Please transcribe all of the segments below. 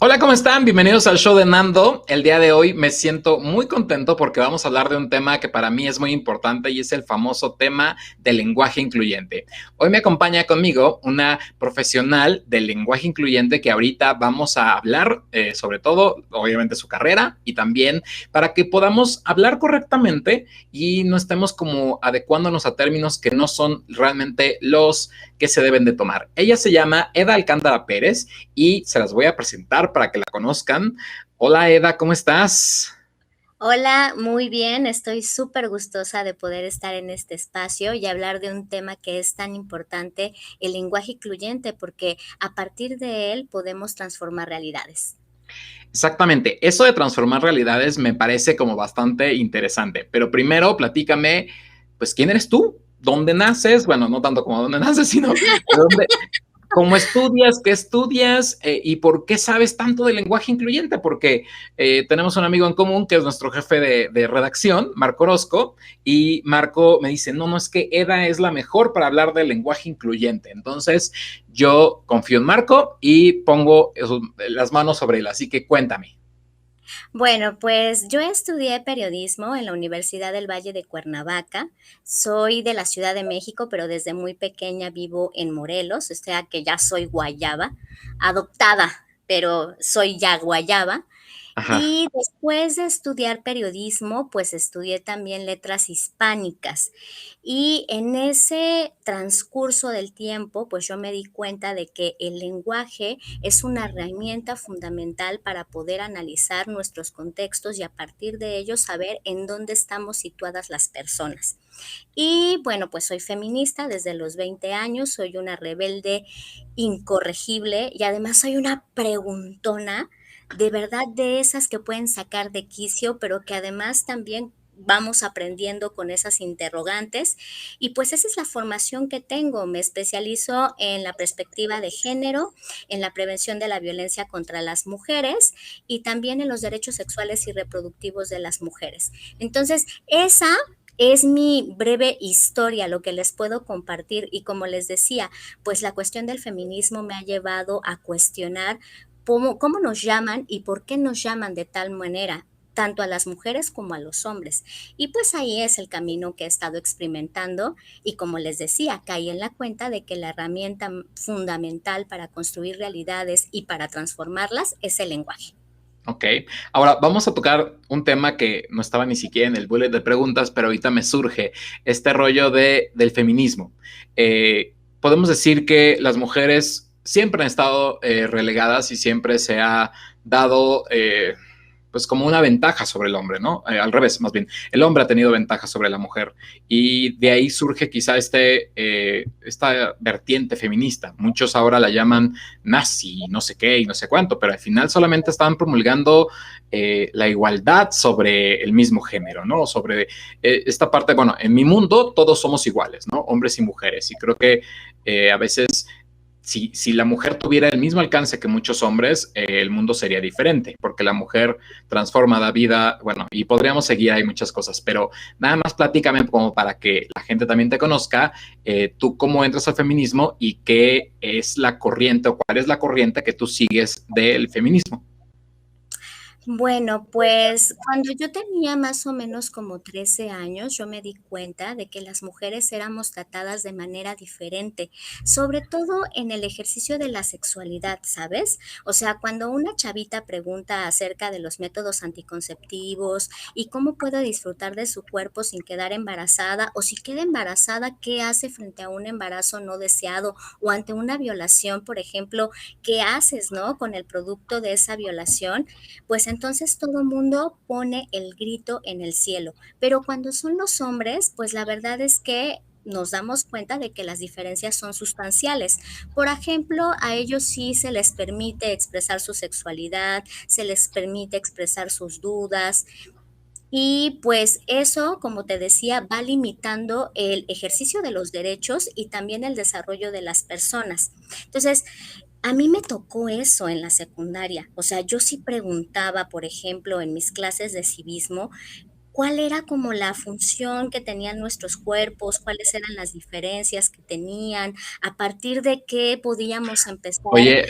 Hola, ¿cómo están? Bienvenidos al show de Nando. El día de hoy me siento muy contento porque vamos a hablar de un tema que para mí es muy importante y es el famoso tema del lenguaje incluyente. Hoy me acompaña conmigo una profesional del lenguaje incluyente que ahorita vamos a hablar sobre todo, obviamente, su carrera y también para que podamos hablar correctamente y no estemos como adecuándonos a términos que no son realmente los que se deben de tomar. Ella se llama Eda Alcántara Pérez y se las voy a presentar para que la conozcan. Hola Eda, ¿cómo estás? Hola, muy bien. Estoy súper gustosa de poder estar en este espacio y hablar de un tema que es tan importante, el lenguaje incluyente, porque a partir de él podemos transformar realidades. Exactamente, eso de transformar realidades me parece como bastante interesante, pero primero platícame, pues, ¿quién eres tú? ¿Dónde naces? Bueno, no tanto como dónde naces, sino de dónde, ¿cómo estudias? ¿Qué estudias? ¿Y por qué sabes tanto del lenguaje incluyente? Porque tenemos un amigo en común que es nuestro jefe de redacción, Marco Orozco, y Marco me dice, no, no, es que Eda es la mejor para hablar del lenguaje incluyente. Entonces, yo confío en Marco y pongo las manos sobre él. Así que cuéntame. Bueno, pues yo estudié periodismo en la Universidad del Valle de Cuernavaca. Soy de la Ciudad de México, pero desde muy pequeña vivo en Morelos, o sea que ya soy guayaba, adoptada, pero soy ya guayaba. Ajá. Y después de estudiar periodismo, pues estudié también letras hispánicas. Y en ese transcurso del tiempo, pues yo me di cuenta de que el lenguaje es una herramienta fundamental para poder analizar nuestros contextos y a partir de ello saber en dónde estamos situadas las personas. Y bueno, pues soy feminista desde los 20 años, soy una rebelde incorregible y además soy una preguntona, de verdad de esas que pueden sacar de quicio, pero que además también vamos aprendiendo con esas interrogantes. Y pues esa es la formación que tengo. Me especializo en la perspectiva de género, en la prevención de la violencia contra las mujeres y también en los derechos sexuales y reproductivos de las mujeres. Entonces, esa es mi breve historia, lo que les puedo compartir. Y como les decía, pues la cuestión del feminismo me ha llevado a cuestionar cómo nos llaman y por qué nos llaman de tal manera tanto a las mujeres como a los hombres. Y pues ahí es el camino que he estado experimentando y como les decía, caí en la cuenta de que la herramienta fundamental para construir realidades y para transformarlas es el lenguaje. Ok, ahora vamos a tocar un tema que no estaba ni siquiera en el bullet de preguntas, pero ahorita me surge este rollo del feminismo. Podemos decir que las mujeres siempre han estado relegadas y siempre se ha dado pues como una ventaja sobre el hombre, ¿no? Al revés, más bien, el hombre ha tenido ventaja sobre la mujer y de ahí surge quizá esta vertiente feminista. Muchos ahora la llaman nazi, no sé qué y no sé cuánto, pero al final solamente estaban promulgando la igualdad sobre el mismo género, ¿no? Sobre esta parte, bueno, en mi mundo todos somos iguales, ¿no? Hombres y mujeres. Y creo que a veces si la mujer tuviera el mismo alcance que muchos hombres, el mundo sería diferente, porque la mujer transforma la vida, bueno, y podríamos seguir, hay muchas cosas, pero nada más platícame como para que la gente también te conozca, tú cómo entras al feminismo y qué es la corriente o cuál es la corriente que tú sigues del feminismo. Bueno, pues cuando yo tenía más o menos como 13 años, yo me di cuenta de que las mujeres éramos tratadas de manera diferente, sobre todo en el ejercicio de la sexualidad, ¿sabes? O sea, cuando una chavita pregunta acerca de los métodos anticonceptivos y cómo puedo disfrutar de su cuerpo sin quedar embarazada, o si queda embarazada, ¿qué hace frente a un embarazo no deseado o ante una violación, por ejemplo? ¿Qué haces, no? Con el producto de esa violación, pues entonces todo el mundo pone el grito en el cielo. Pero cuando son los hombres, pues la verdad es que nos damos cuenta de que las diferencias son sustanciales. Por ejemplo, a ellos sí se les permite expresar su sexualidad, se les permite expresar sus dudas, y pues eso, como te decía, va limitando el ejercicio de los derechos y también el desarrollo de las personas. Entonces, a mí me tocó eso en la secundaria. O sea, yo sí preguntaba, por ejemplo, en mis clases de civismo, cuál era como la función que tenían nuestros cuerpos, cuáles eran las diferencias que tenían, a partir de qué podíamos empezar. Oye,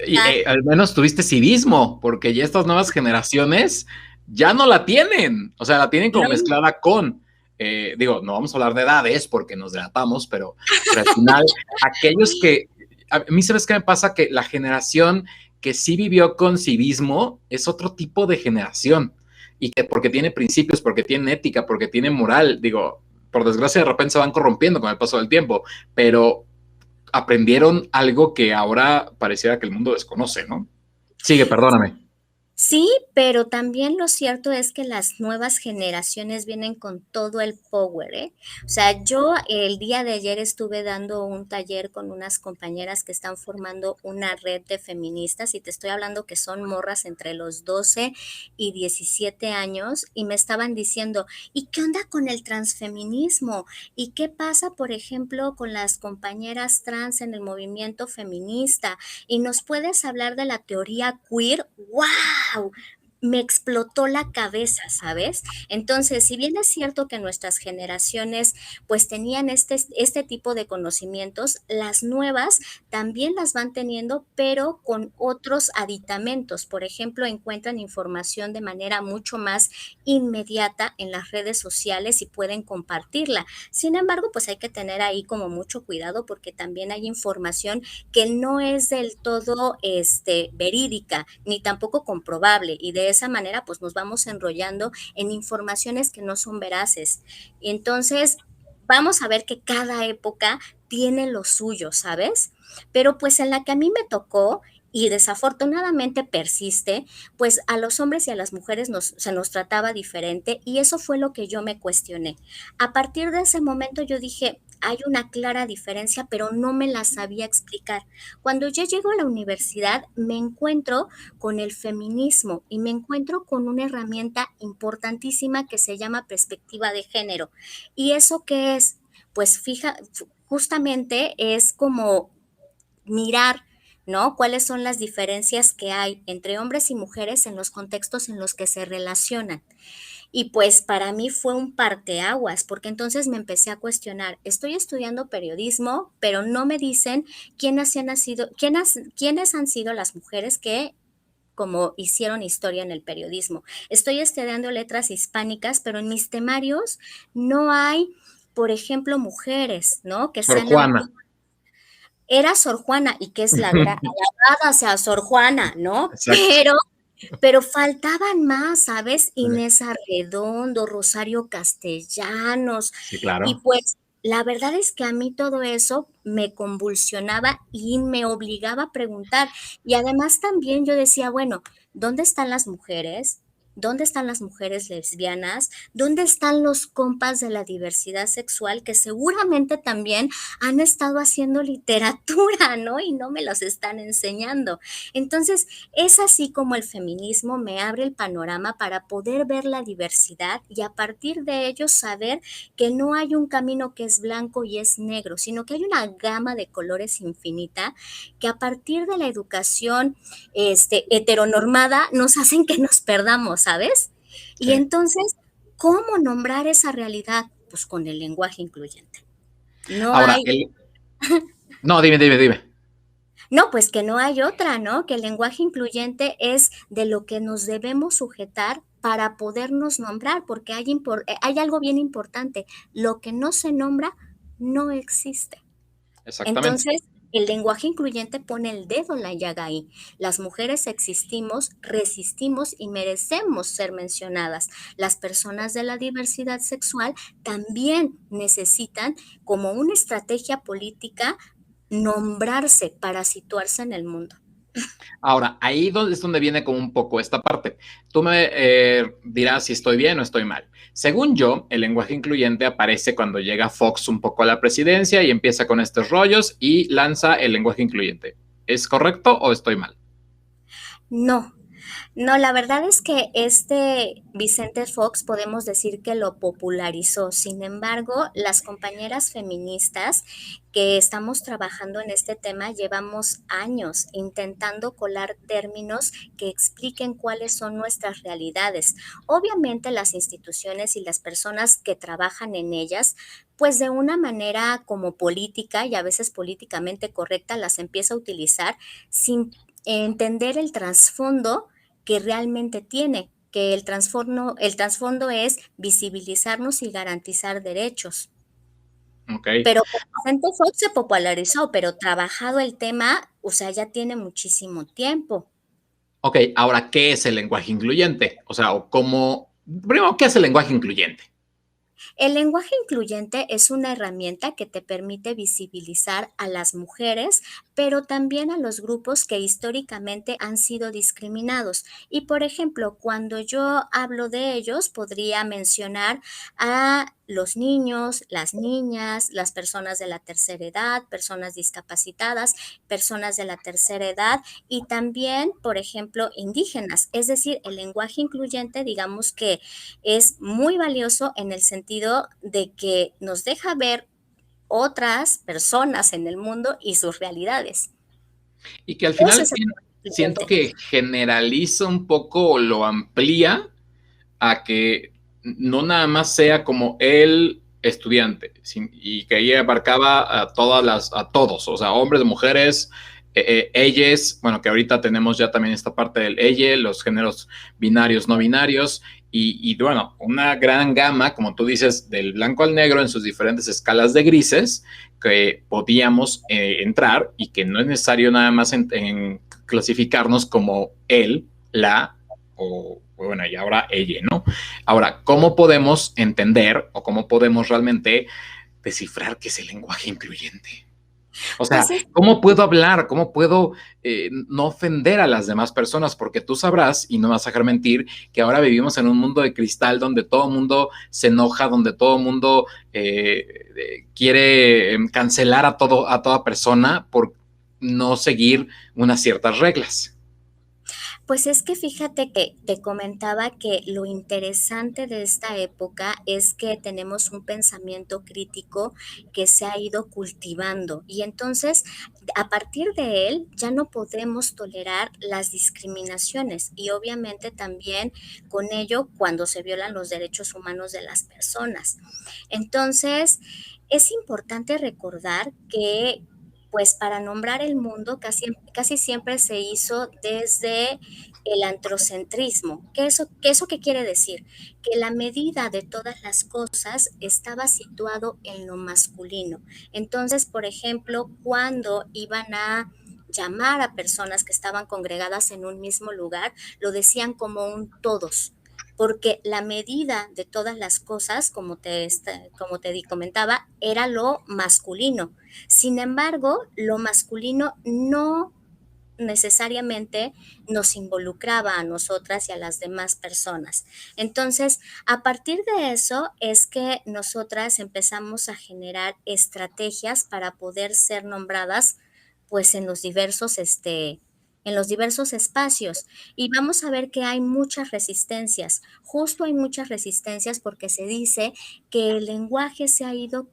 Y al menos tuviste civismo, porque ya estas nuevas generaciones ya no la tienen, o sea, la tienen como No, mezclada con, digo, no vamos a hablar de edades porque nos delatamos, pero al final, aquellos que, a mí sabes qué me pasa, que la generación que sí vivió con civismo es otro tipo de generación, y que porque tiene principios, porque tiene ética, porque tiene moral, digo, por desgracia de repente se van corrompiendo con el paso del tiempo, pero aprendieron algo que ahora pareciera que el mundo desconoce, ¿no? Sigue, perdóname. sí, pero también lo cierto es que las nuevas generaciones vienen con todo el power, ¿eh? O sea, yo el día de ayer estuve dando un taller con unas compañeras que están formando una red de feministas y te estoy hablando que son morras entre los 12 y 17 años y me estaban diciendo, ¿y qué onda con el transfeminismo? ¿Y qué pasa, por ejemplo, con las compañeras trans en el movimiento feminista? ¿Y nos puedes hablar de la teoría queer? ¡Wow! Me explotó la cabeza, ¿sabes? Entonces, si bien es cierto que nuestras generaciones pues tenían este tipo de conocimientos, las nuevas también las van teniendo, pero con otros aditamentos. Por ejemplo, encuentran información de manera mucho más inmediata en las redes sociales y pueden compartirla. Sin embargo, pues hay que tener ahí como mucho cuidado porque también hay información que no es del todo verídica ni tampoco comprobable y de esa manera pues nos vamos enrollando en informaciones que no son veraces. Entonces, vamos a ver que cada época tiene lo suyo, ¿sabes? Pero pues en la que a mí me tocó y desafortunadamente persiste, pues a los hombres y a las mujeres se nos trataba diferente y eso fue lo que yo me cuestioné. A partir de ese momento yo dije, hay una clara diferencia, pero no me la sabía explicar. Cuando yo llego a la universidad, me encuentro con el feminismo y me encuentro con una herramienta importantísima que se llama perspectiva de género. ¿Y eso qué es? Pues justamente es como mirar, ¿no? ¿Cuáles son las diferencias que hay entre hombres y mujeres en los contextos en los que se relacionan? Y pues para mí fue un parteaguas, porque entonces me empecé a cuestionar, estoy estudiando periodismo, pero no me dicen quiénes han sido las mujeres que como hicieron historia en el periodismo. Estoy estudiando letras hispánicas, pero en mis temarios no hay, por ejemplo, mujeres, ¿no? Que Sor sean Juana. era Sor Juana y que es la gran alabada sea Sor Juana, ¿no? Exacto. Pero faltaban más, ¿sabes? Inés Arredondo, Rosario Castellanos, Sí, y claro. pues la verdad es que a mí todo eso me convulsionaba y me obligaba a preguntar. Y además también yo decía, bueno, ¿dónde están las mujeres? ¿Dónde están las mujeres lesbianas? ¿Dónde están los compas de la diversidad sexual que seguramente también han estado haciendo literatura, ¿no? Y no me los están enseñando. Entonces, es así como el feminismo me abre el panorama para poder ver la diversidad y a partir de ello saber que no hay un camino que es blanco y es negro, sino que hay una gama de colores infinita que a partir de la educación heteronormada nos hacen que nos perdamos, ¿sabes? Y Sí. entonces, ¿cómo nombrar esa realidad? Pues con el lenguaje incluyente. No Ahora, hay el... No, dime, dime, dime. No, pues que no hay otra, ¿no? Que el lenguaje incluyente es de lo que nos debemos sujetar para podernos nombrar, porque hay algo bien importante, lo que no se nombra no existe. Exactamente. Entonces, el lenguaje incluyente pone el dedo en la llaga ahí. Las mujeres existimos, resistimos y merecemos ser mencionadas. Las personas de la diversidad sexual también necesitan, como una estrategia política, nombrarse para situarse en el mundo. Ahora, ahí es donde viene como un poco esta parte. Tú me dirás si estoy bien o estoy mal. Según yo, el lenguaje incluyente aparece cuando llega Fox un poco a la presidencia y empieza con estos rollos y lanza el lenguaje incluyente. ¿Es correcto o estoy mal? No, no, la verdad es que este Vicente Fox podemos decir que lo popularizó. Sin embargo, las compañeras feministas que estamos trabajando en este tema llevamos años intentando colar términos que expliquen cuáles son nuestras realidades. Obviamente las instituciones y las personas que trabajan en ellas, pues de una manera como política y a veces políticamente correcta, las empieza a utilizar sin entender el trasfondo que realmente tiene, que el trasfondo es visibilizarnos y garantizar derechos. Ok. Pero con Vicente Fox se popularizó, pero trabajado el tema, o sea, ya tiene muchísimo tiempo. Ok, ahora, ¿qué es el lenguaje incluyente? O sea, o cómo, primero, ¿qué es el lenguaje incluyente? El lenguaje incluyente es una herramienta que te permite visibilizar a las mujeres, pero también a los grupos que históricamente han sido discriminados. Y por ejemplo, cuando yo hablo de ellos, podría mencionar a los niños, las niñas, las personas de la tercera edad, personas discapacitadas, personas de la tercera edad y también, por ejemplo, indígenas. Es decir, el lenguaje incluyente, digamos que es muy valioso en el sentido de que nos deja ver otras personas en el mundo y sus realidades. Y que al Eso final es el siento incluyente. que generaliza un poco o lo amplía a que no nada más sea como el estudiante y que ahí abarcaba a todos, o sea, hombres, mujeres, ellas, bueno, que ahorita tenemos ya también esta parte del ella, los géneros binarios, no binarios, bueno, una gran gama, como tú dices, del blanco al negro en sus diferentes escalas de grises que podíamos entrar y que no es necesario nada más en clasificarnos como él, la o bueno, y ahora ella, ¿no? Ahora, ¿cómo podemos entender o cómo podemos realmente descifrar qué es el lenguaje incluyente? O sea, Pues es ¿cómo puedo hablar? ¿Cómo puedo no ofender a las demás personas? Porque tú sabrás, y no vas a dejar mentir, que ahora vivimos en un mundo de cristal donde todo el mundo se enoja, donde todo el mundo quiere cancelar a toda persona por no seguir unas ciertas reglas. Pues es que fíjate que te comentaba que lo interesante de esta época es que tenemos un pensamiento crítico que se ha ido cultivando y entonces a partir de él ya no podemos tolerar las discriminaciones y obviamente también con ello cuando se violan los derechos humanos de las personas. Entonces, es importante recordar que pues para nombrar el mundo casi siempre se hizo desde el antrocentrismo. ¿Eso qué quiere decir? Que la medida de todas las cosas estaba situado en lo masculino. Entonces, por ejemplo, cuando iban a llamar a personas que estaban congregadas en un mismo lugar, lo decían como un todos, porque la medida de todas las cosas, como te comentaba, era lo masculino. Sin embargo, lo masculino no necesariamente nos involucraba a nosotras y a las demás personas. Entonces, a partir de eso es que nosotras empezamos a generar estrategias para poder ser nombradas pues en los diversos espacios y vamos a ver que hay muchas resistencias, justo hay muchas resistencias porque se dice que el lenguaje se ha ido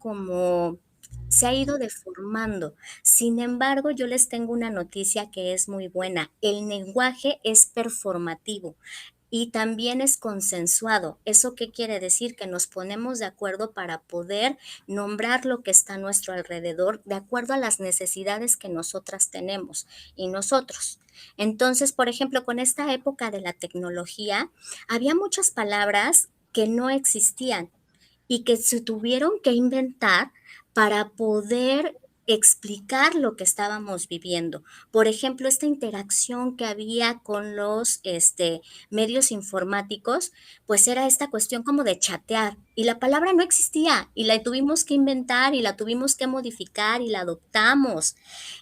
deformando. Sin embargo, yo les tengo una noticia que es muy buena. El lenguaje es performativo y también es consensuado. ¿Eso qué quiere decir? Que nos ponemos de acuerdo para poder nombrar lo que está a nuestro alrededor de acuerdo a las necesidades que nosotras tenemos y nosotros. Entonces, por ejemplo, con esta época de la tecnología, había muchas palabras que no existían y que se tuvieron que inventar para poder explicar lo que estábamos viviendo. Por ejemplo, esta interacción que había con los medios informáticos, pues era esta cuestión como de chatear y la palabra no existía y la tuvimos que inventar y la tuvimos que modificar y la adoptamos.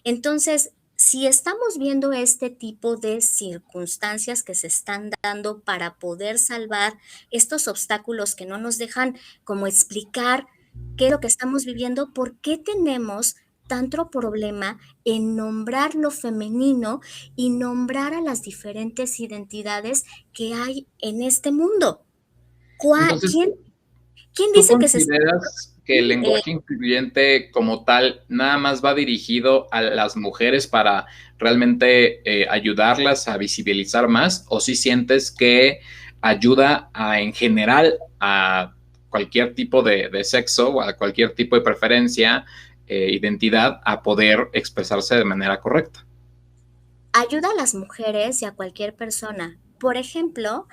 Entonces, si estamos viendo este tipo de circunstancias que se están dando para poder salvar estos obstáculos que no nos dejan como explicar qué es lo que estamos viviendo, por qué tenemos tanto problema en nombrar lo femenino y nombrar a las diferentes identidades que hay en este mundo. Entonces, ¿Quién, quién ¿tú dice que se está consideras que el lenguaje incluyente como tal nada más va dirigido a las mujeres para realmente ayudarlas a visibilizar más? ¿O si sientes que ayuda en general a cualquier tipo de sexo o a cualquier tipo de preferencia, identidad, a poder expresarse de manera correcta? ayuda a las mujeres y a cualquier persona. Por ejemplo,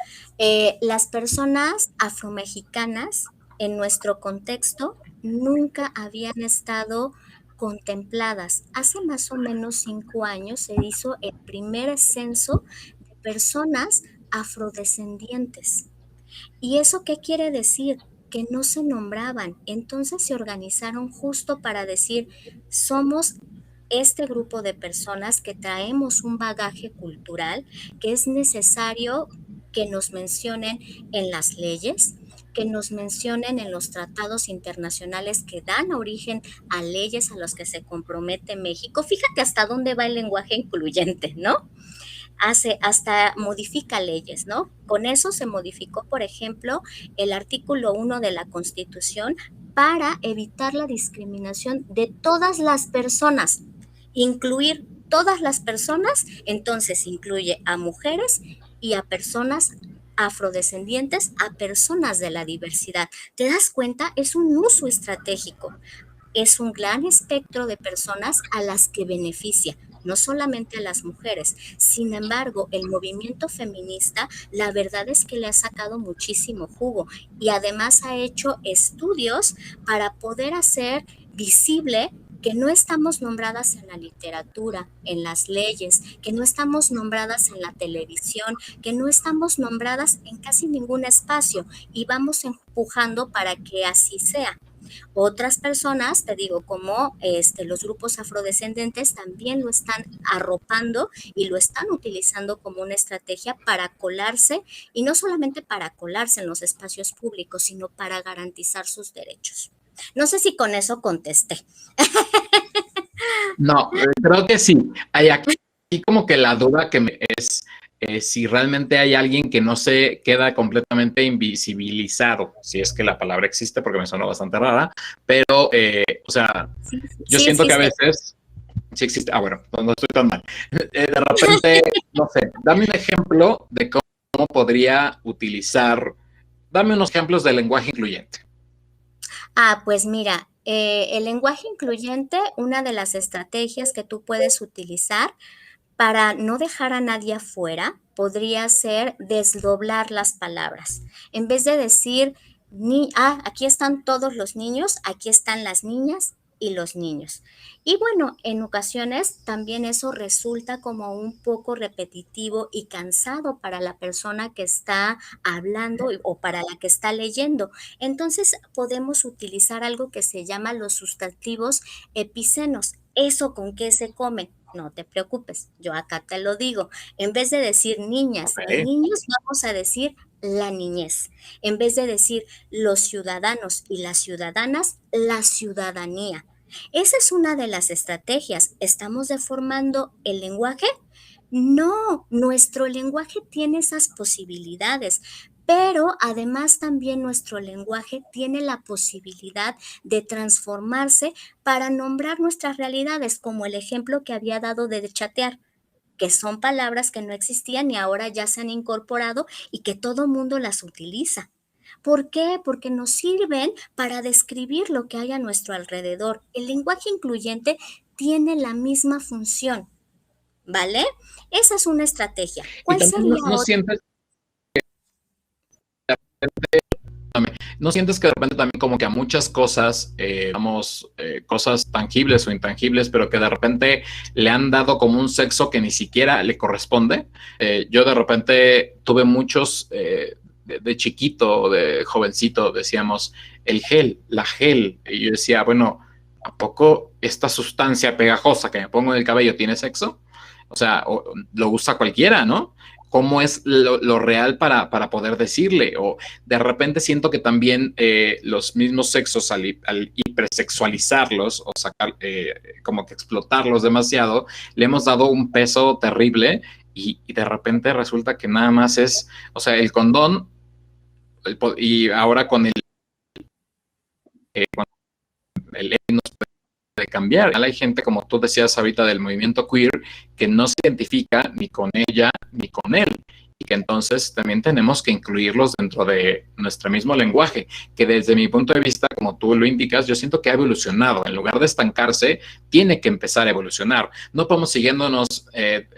las personas afromexicanas en nuestro contexto nunca habían estado contempladas. Hace más o menos 5 años se hizo el primer censo de personas afrodescendientes. ¿Y eso qué quiere decir? Que no se nombraban. Entonces se organizaron justo para decir, somos este grupo de personas que traemos un bagaje cultural que es necesario que nos mencionen en las leyes, que nos mencionen en los tratados internacionales que dan origen a leyes a los que se compromete México. Fíjate hasta dónde va el lenguaje incluyente, ¿no? Hasta modifica leyes, ¿no? Con eso se modificó, por ejemplo, el artículo 1 de la Constitución para evitar la discriminación de todas las personas, incluir todas las personas, entonces incluye a mujeres y a personas afrodescendientes, a personas de la diversidad. ¿Te das cuenta? Es un uso estratégico, es un gran espectro de personas a las que beneficia, no solamente a las mujeres. Sin embargo, el movimiento feminista, la verdad es que le ha sacado muchísimo jugo y además ha hecho estudios para poder hacer visible que no estamos nombradas en la literatura, en las leyes, que no estamos nombradas en la televisión, que no estamos nombradas en casi ningún espacio y vamos empujando para que así sea. Otras personas, te digo, como los grupos afrodescendentes también lo están arropando y lo están utilizando como una estrategia para colarse, y no solamente para colarse en los espacios públicos, sino para garantizar sus derechos. No sé si con eso contesté. No, creo que sí. Hay aquí como que la duda que me es si realmente hay alguien que no se queda completamente invisibilizado, si es que la palabra existe, porque me suena bastante rara, pero, o sea, Sí, yo sí siento que a existe. veces sí existe. Ah, bueno, no estoy tan mal. De repente, no sé, dame un ejemplo de cómo podría utilizar, dame unos ejemplos de lenguaje incluyente. Pues mira, el lenguaje incluyente, una de las estrategias que tú puedes utilizar para no dejar a nadie afuera, podría ser desdoblar las palabras. En vez de decir, aquí están todos los niños, aquí están las niñas y los niños. Y bueno, en ocasiones también eso resulta como un poco repetitivo y cansado para la persona que está hablando o para la que está leyendo. Entonces podemos utilizar algo que se llama los sustantivos epicenos. ¿Eso con qué se come? No te preocupes, yo acá te lo digo. En vez de decir niñas y Ok. niños, vamos a decir la niñez. En vez de decir los ciudadanos y las ciudadanas, la ciudadanía. Esa es una de las estrategias. ¿Estamos deformando el lenguaje? No, nuestro lenguaje tiene esas posibilidades, pero además también nuestro lenguaje tiene la posibilidad de transformarse para nombrar nuestras realidades, como el ejemplo que había dado de chatear, que son palabras que no existían y ahora ya se han incorporado y que todo mundo las utiliza. ¿Por qué? Porque nos sirven para describir lo que hay a nuestro alrededor. El lenguaje incluyente tiene la misma función, ¿vale? Esa es una estrategia. Y ¿Cuál también sería no otra? sientes ¿No sientes que de repente también como que a muchas cosas, vamos, cosas tangibles o intangibles, pero que de repente le han dado como un sexo que ni siquiera le corresponde? Yo de repente tuve muchos, de chiquito, de jovencito, decíamos, el gel, la gel. Y yo decía, bueno, ¿a poco esta sustancia pegajosa que me pongo en el cabello tiene sexo? O sea, lo usa cualquiera, ¿no? ¿Cómo es lo real para poder decirle? O de repente siento que también los mismos sexos al hipersexualizarlos o sacar, como que explotarlos demasiado, le hemos dado un peso terrible y de repente resulta que nada más es, o sea, el condón y ahora con el nos puede cambiar. Hay gente, como tú decías ahorita, del movimiento queer que no se identifica ni con ella ni con él. y que entonces también tenemos que incluirlos dentro de nuestro mismo lenguaje, que desde mi punto de vista, como tú lo indicas, yo siento que ha evolucionado. En lugar de estancarse, tiene que empezar a evolucionar. No podemos siguiéndonos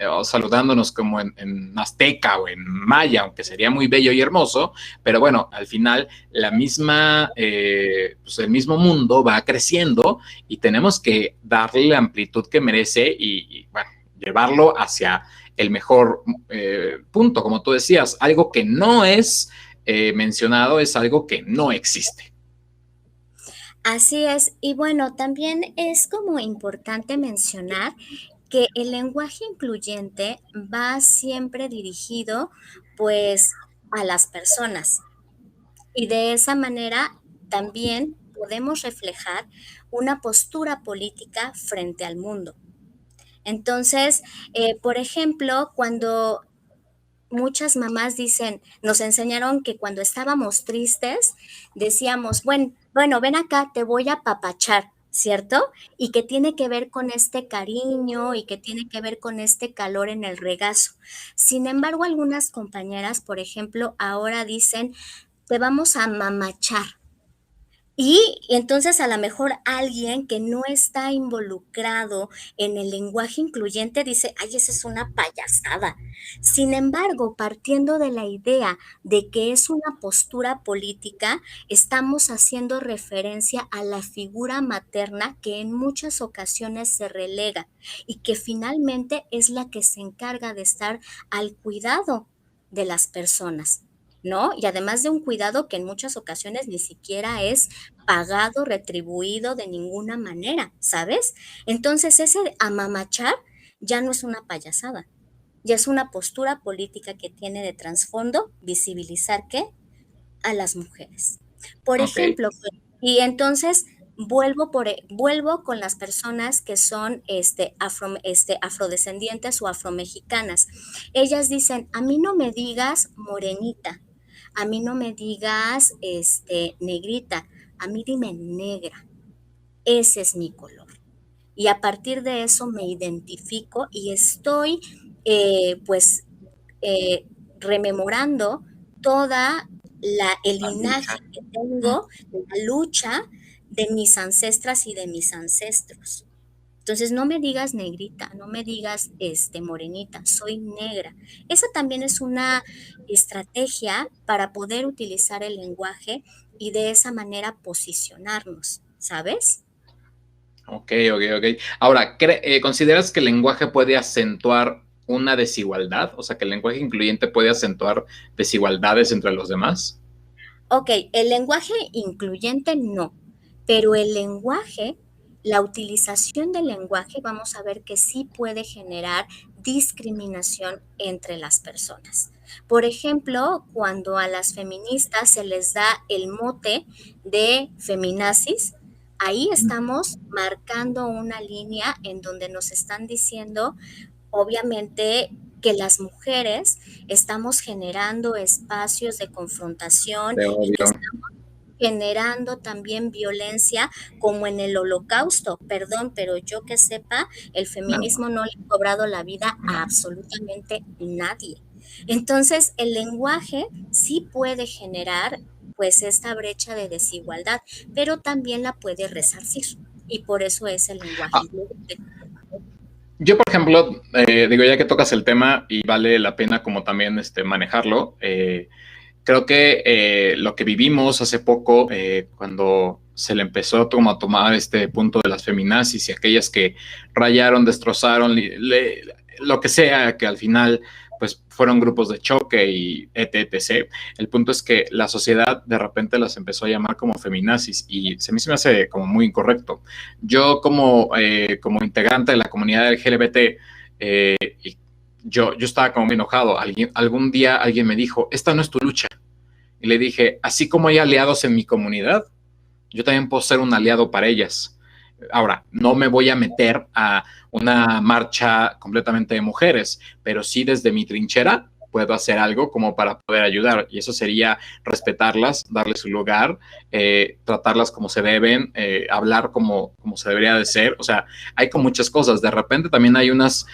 o saludándonos como en azteca o en maya, aunque sería muy bello y hermoso, pero bueno, al final pues el mismo mundo va creciendo y tenemos que darle la amplitud que merece y bueno, llevarlo hacia el mejor punto, como tú decías, algo que no es mencionado es algo que no existe. Así es. Y bueno, también es como importante mencionar que el lenguaje incluyente va siempre dirigido pues a las personas y de esa manera también podemos reflejar una postura política frente al mundo. Entonces, por ejemplo, cuando muchas mamás dicen, nos enseñaron que cuando estábamos tristes, decíamos, bueno, ven acá, te voy a apapachar, ¿cierto? Y que tiene que ver con este cariño y que tiene que ver con este calor en el regazo. Sin embargo, algunas compañeras, por ejemplo, ahora dicen, te vamos a mamachar. Y entonces a lo mejor alguien que no está involucrado en el lenguaje incluyente dice, ay, esa es una payasada. Sin embargo, partiendo de la idea de que es una postura política, estamos haciendo referencia a la figura materna que en muchas ocasiones se relega y que finalmente es la que se encarga de estar al cuidado de las personas. ¿No? Y además de un cuidado que en muchas ocasiones ni siquiera es pagado, retribuido de ninguna manera, ¿sabes? Entonces ese amamachar ya no es una payasada, ya es una postura política que tiene de trasfondo visibilizar ¿qué? A las mujeres. Por Ok. ejemplo, y entonces vuelvo con las personas que son afrodescendientes o afromexicanas. Ellas dicen, a mí no me digas morenita, a mí no me digas negrita, a mí dime negra, ese es mi color. Y a partir de eso me identifico y estoy pues eh, rememorando toda el La lucha. linaje que tengo, la lucha de mis ancestras y de mis ancestros. Entonces, no me digas negrita, no me digas morenita, soy negra. Esa también es una estrategia para poder utilizar el lenguaje y de esa manera posicionarnos, ¿sabes? Ok, ok, ok. Ahora, ¿consideras que el lenguaje puede acentuar una desigualdad? O sea, que el lenguaje incluyente puede acentuar desigualdades entre los demás. Ok, el lenguaje incluyente no, pero el lenguaje, la utilización del lenguaje, vamos a ver que sí puede generar discriminación entre las personas. Por ejemplo, cuando a las feministas se les da el mote de feminazis, ahí estamos marcando una línea en donde nos están diciendo, obviamente, que las mujeres estamos generando espacios de confrontación Te y que odio. estamos generando también violencia como en el Holocausto. Perdón, pero yo que sepa, el No, feminismo no le ha cobrado la vida a no. absolutamente nadie. Entonces, el lenguaje sí puede generar pues esta brecha de desigualdad, pero también la puede resarcir. Y por eso es el lenguaje Ah, incluyente. yo, por ejemplo, digo, ya que tocas el tema y vale la pena como también manejarlo, creo que lo que vivimos hace poco, cuando se le empezó como a tomar este punto de las feminazis y aquellas que rayaron, destrozaron, lo que sea, que al final pues fueron grupos de choque y etc. El punto es que la sociedad de repente las empezó a llamar como feminazis y se me hace como muy incorrecto. Yo como integrante de la comunidad LGBT, y yo estaba como muy enojado. Algún día alguien me dijo, esta no es tu lucha. Y le dije, así como hay aliados en mi comunidad, yo también puedo ser un aliado para ellas. Ahora, no me voy a meter a una marcha completamente de mujeres, pero sí desde mi trinchera puedo hacer algo como para poder ayudar. Y eso sería respetarlas, darles su lugar, tratarlas como se deben, hablar como se debería de ser. O sea, hay con muchas cosas. De repente también hay unas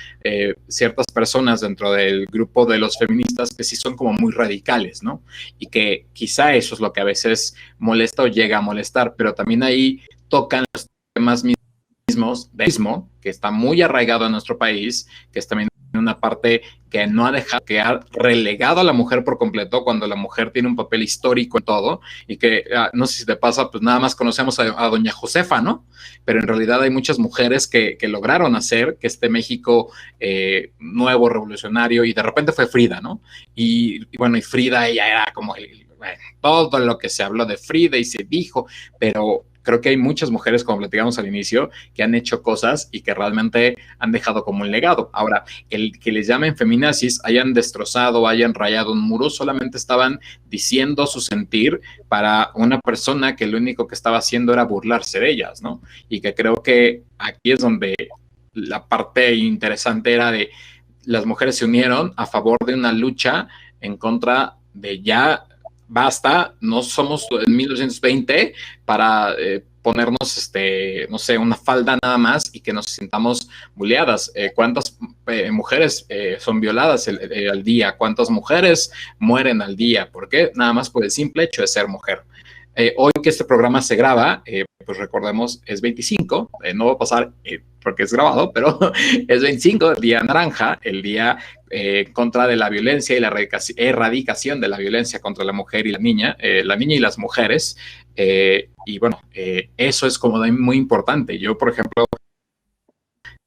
ciertas personas dentro del grupo de los feministas que sí son como muy radicales, ¿no? Y que quizá eso es lo que a veces molesta o llega a molestar, pero también ahí tocan los temas mismos de mismo, que está muy arraigado en nuestro país, que es también una parte que no ha dejado, que ha relegado a la mujer por completo cuando la mujer tiene un papel histórico en todo y que no sé si te pasa, pues nada más conocemos a doña Josefa, ¿no? Pero en realidad hay muchas mujeres que lograron hacer que este México nuevo, revolucionario, y de repente fue Frida, ¿no? Y bueno, y Frida ella era como bueno, todo lo que se habló de Frida y se dijo, pero creo que hay muchas mujeres, como platicamos al inicio, que han hecho cosas y que realmente han dejado como un legado. Ahora, el que les llamen feminazis, hayan destrozado, hayan rayado un muro, solamente estaban diciendo su sentir para una persona que lo único que estaba haciendo era burlarse de ellas, ¿no? Y que creo que aquí es donde la parte interesante era de las mujeres se unieron a favor de una lucha en contra de ya basta, no somos en 1920 para ponernos, no sé, una falda nada más y que nos sintamos buleadas. ¿Cuántas mujeres son violadas al día? ¿Cuántas mujeres mueren al día? ¿Por qué? Nada más por el simple hecho de ser mujer. Hoy que este programa se graba, pues recordemos, es 25, no va a pasar porque es grabado, pero es 25, el día naranja, el día contra de la violencia y la erradicación de la violencia contra la mujer y la niña y las mujeres. Y bueno, eso es como muy importante. Yo, por ejemplo,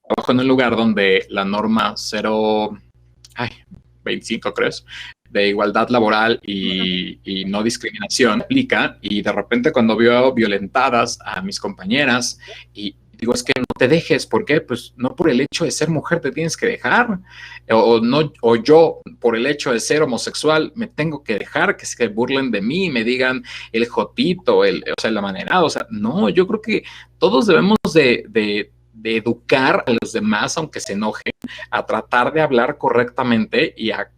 trabajo en un lugar donde la norma 25, creo, de igualdad laboral y no discriminación aplica, y de repente cuando veo violentadas a mis compañeras y digo, es que no te dejes, ¿por qué? Pues no por el hecho de ser mujer te tienes que dejar, no, o yo por el hecho de ser homosexual me tengo que dejar que se burlen de mí y me digan el jotito, o sea, el amanerado, o sea, no, yo creo que todos debemos de educar a los demás, aunque se enojen, a tratar de hablar correctamente y a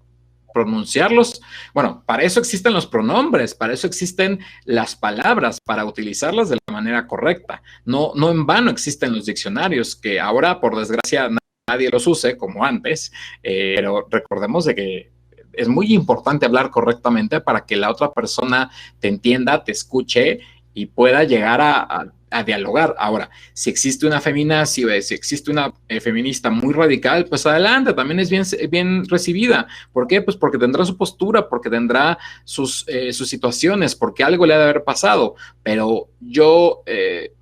pronunciarlos. Bueno, para eso existen los pronombres, para eso existen las palabras, para utilizarlas de la manera correcta. No, no en vano existen los diccionarios, que ahora, por desgracia, nadie los use como antes, pero recordemos de que es muy importante hablar correctamente para que la otra persona te entienda, te escuche y pueda llegar a dialogar. Ahora, si existe una feminazi, si existe una feminista muy radical, pues adelante, también es bien recibida. ¿Por qué? Pues porque tendrá su postura, porque tendrá sus situaciones, porque algo le ha de haber pasado. Pero yo,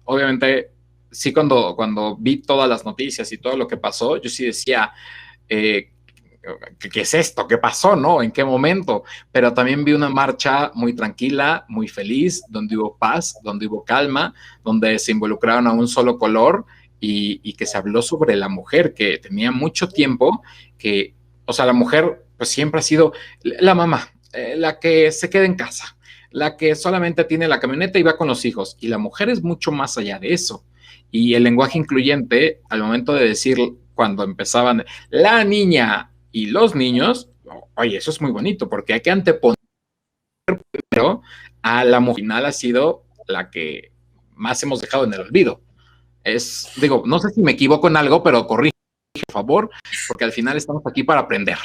obviamente, sí, cuando vi todas las noticias y todo lo que pasó, yo sí decía, eh, ¿qué es esto? ¿Qué pasó? ¿No? ¿En qué momento? Pero también vi una marcha muy tranquila, muy feliz, donde hubo paz, donde hubo calma, donde se involucraron a un solo color y que se habló sobre la mujer, que tenía mucho tiempo, que, o sea, la mujer pues siempre ha sido la mamá, la que se queda en casa, la que solamente tiene la camioneta y va con los hijos, y la mujer es mucho más allá de eso. Y el lenguaje incluyente, al momento de decir, cuando empezaban, la niña y los niños, oye, eso es muy bonito, porque hay que anteponer a la mujer. Final ha sido la que más hemos dejado en el olvido. Digo, no sé si me equivoco en algo, pero corrige, por favor, porque al final estamos aquí para aprender.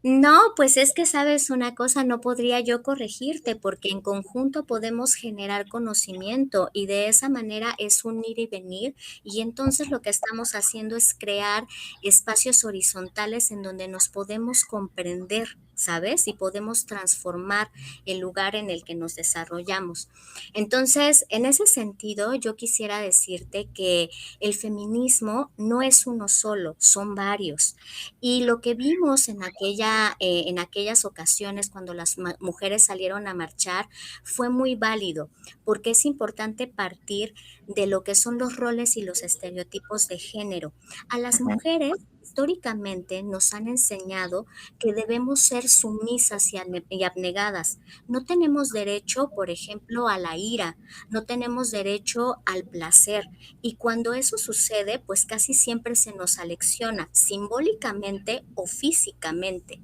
No, pues es que sabes una cosa, no podría yo corregirte porque en conjunto podemos generar conocimiento y de esa manera es un ir y venir y entonces lo que estamos haciendo es crear espacios horizontales en donde nos podemos comprender, ¿sabes? Y podemos transformar el lugar en el que nos desarrollamos. Entonces, en ese sentido, yo quisiera decirte que el feminismo no es uno solo, son varios. Y lo que vimos en aquellas ocasiones cuando las mujeres salieron a marchar fue muy válido, porque es importante partir de lo que son los roles y los estereotipos de género. A las mujeres históricamente nos han enseñado que debemos ser sumisas y abnegadas. No tenemos derecho, por ejemplo, a la ira, no tenemos derecho al placer. Y cuando eso sucede, pues casi siempre se nos alecciona simbólicamente o físicamente.